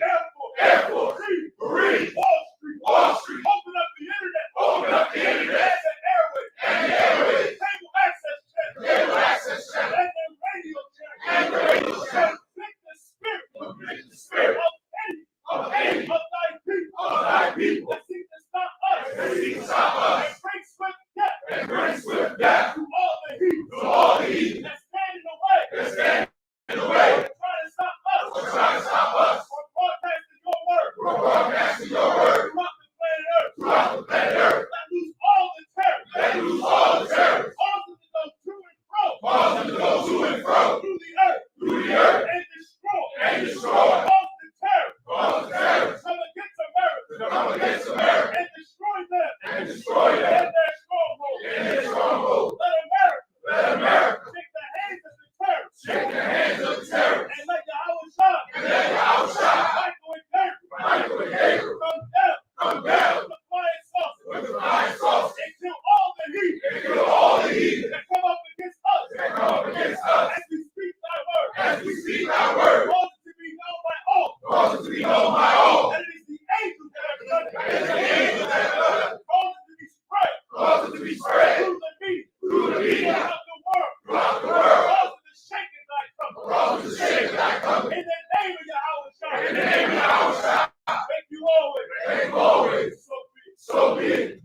Air Air Force. Force. Marine. Marine. Wall Street. Wall Street. Open up the internet. Open up the internet. And the airways. And the airways. Cable access channels. Cable access channel. And the radio channels. And the radio channel. Convict the spirit. Convict the spirit. Of Of hate. of thy people. Of thy people. That seek to stop us. That seek to stop us. And bring swift death. And bring swift death. To all the heathens. To all the heathen. That stand in the way. That stand in the way. Trying to stop us. For trying to stop us. From broadcasting your word. From broadcasting your word. Throughout the planet Earth. Throughout the planet Earth. Let loose all the terror. Let loose all the terror. Cause them to go to and fro. Cause them to go to and fro. Through the earth. Through the earth. And destroy. And destroy. Cause the terror. Cause the terror. Come against America. To come against America. And destroy them. And destroy them. And their stronghold. In their stronghold. Let America. Let America. Shake the hands of the terror. Shake the hands of the terror. And let Yahweh shine. And let Yahweh shine. Michael and Kirk. Michael and Gabriel. Come down. Come down. With the flying saucer. With the flying saucer. And kill all the heathen. And kill all the heathen. That come up against us. That come up against us. As we speak thy word. As we speak thy word. Cause it to be known by all. Cause it to be known by all. That it is the angels that have done it. It is the angels that have done it. Cause it to be spread. Cause it to be spread. Through the media. Through the media. Throughout the world. Throughout the world. Cause it to shake in thy company. Cause it to shake thy company. In the name of Yahweh Shai. In the name of Yahweh Shai. Thank you always. Thank you always. So be it. So be it.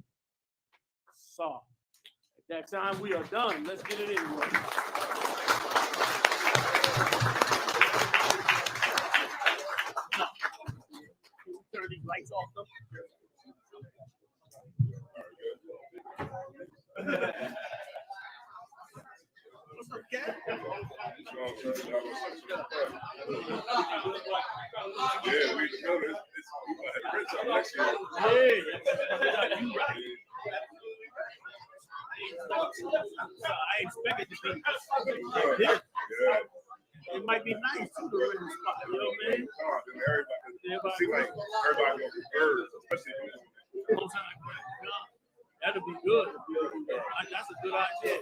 So, at that time, we are done. Let's get it in. Turn these lights off. Yeah, we know this. We gonna have rich on next year. Yeah, you right. I expect it to be like this. Yeah. It might be nice too to rent a spot, you know what I mean? Everybody seems like everybody gonna be birds, especially. That'll be good. That's a good idea.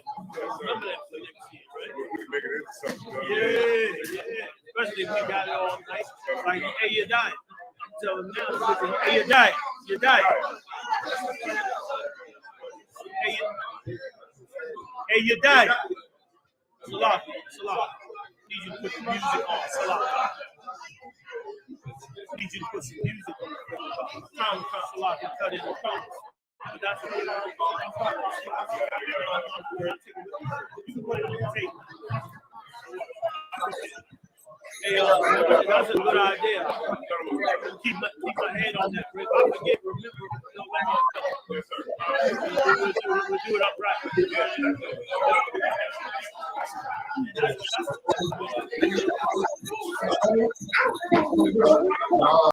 Remember that for next year, right? We make it into something. Yeah. Especially if we got it all nice. Like, hey, you're dying. I'm telling them now, listen, hey, you're dying. You're dying. Hey, you're dying. Salah. Need you to put the music on. Salah. Need you to put some music on. Salah can cut in the comments. But that's what hey, that's a good idea. Keep my head on that. If I forget, remember, don't let me know. We'll do it upright.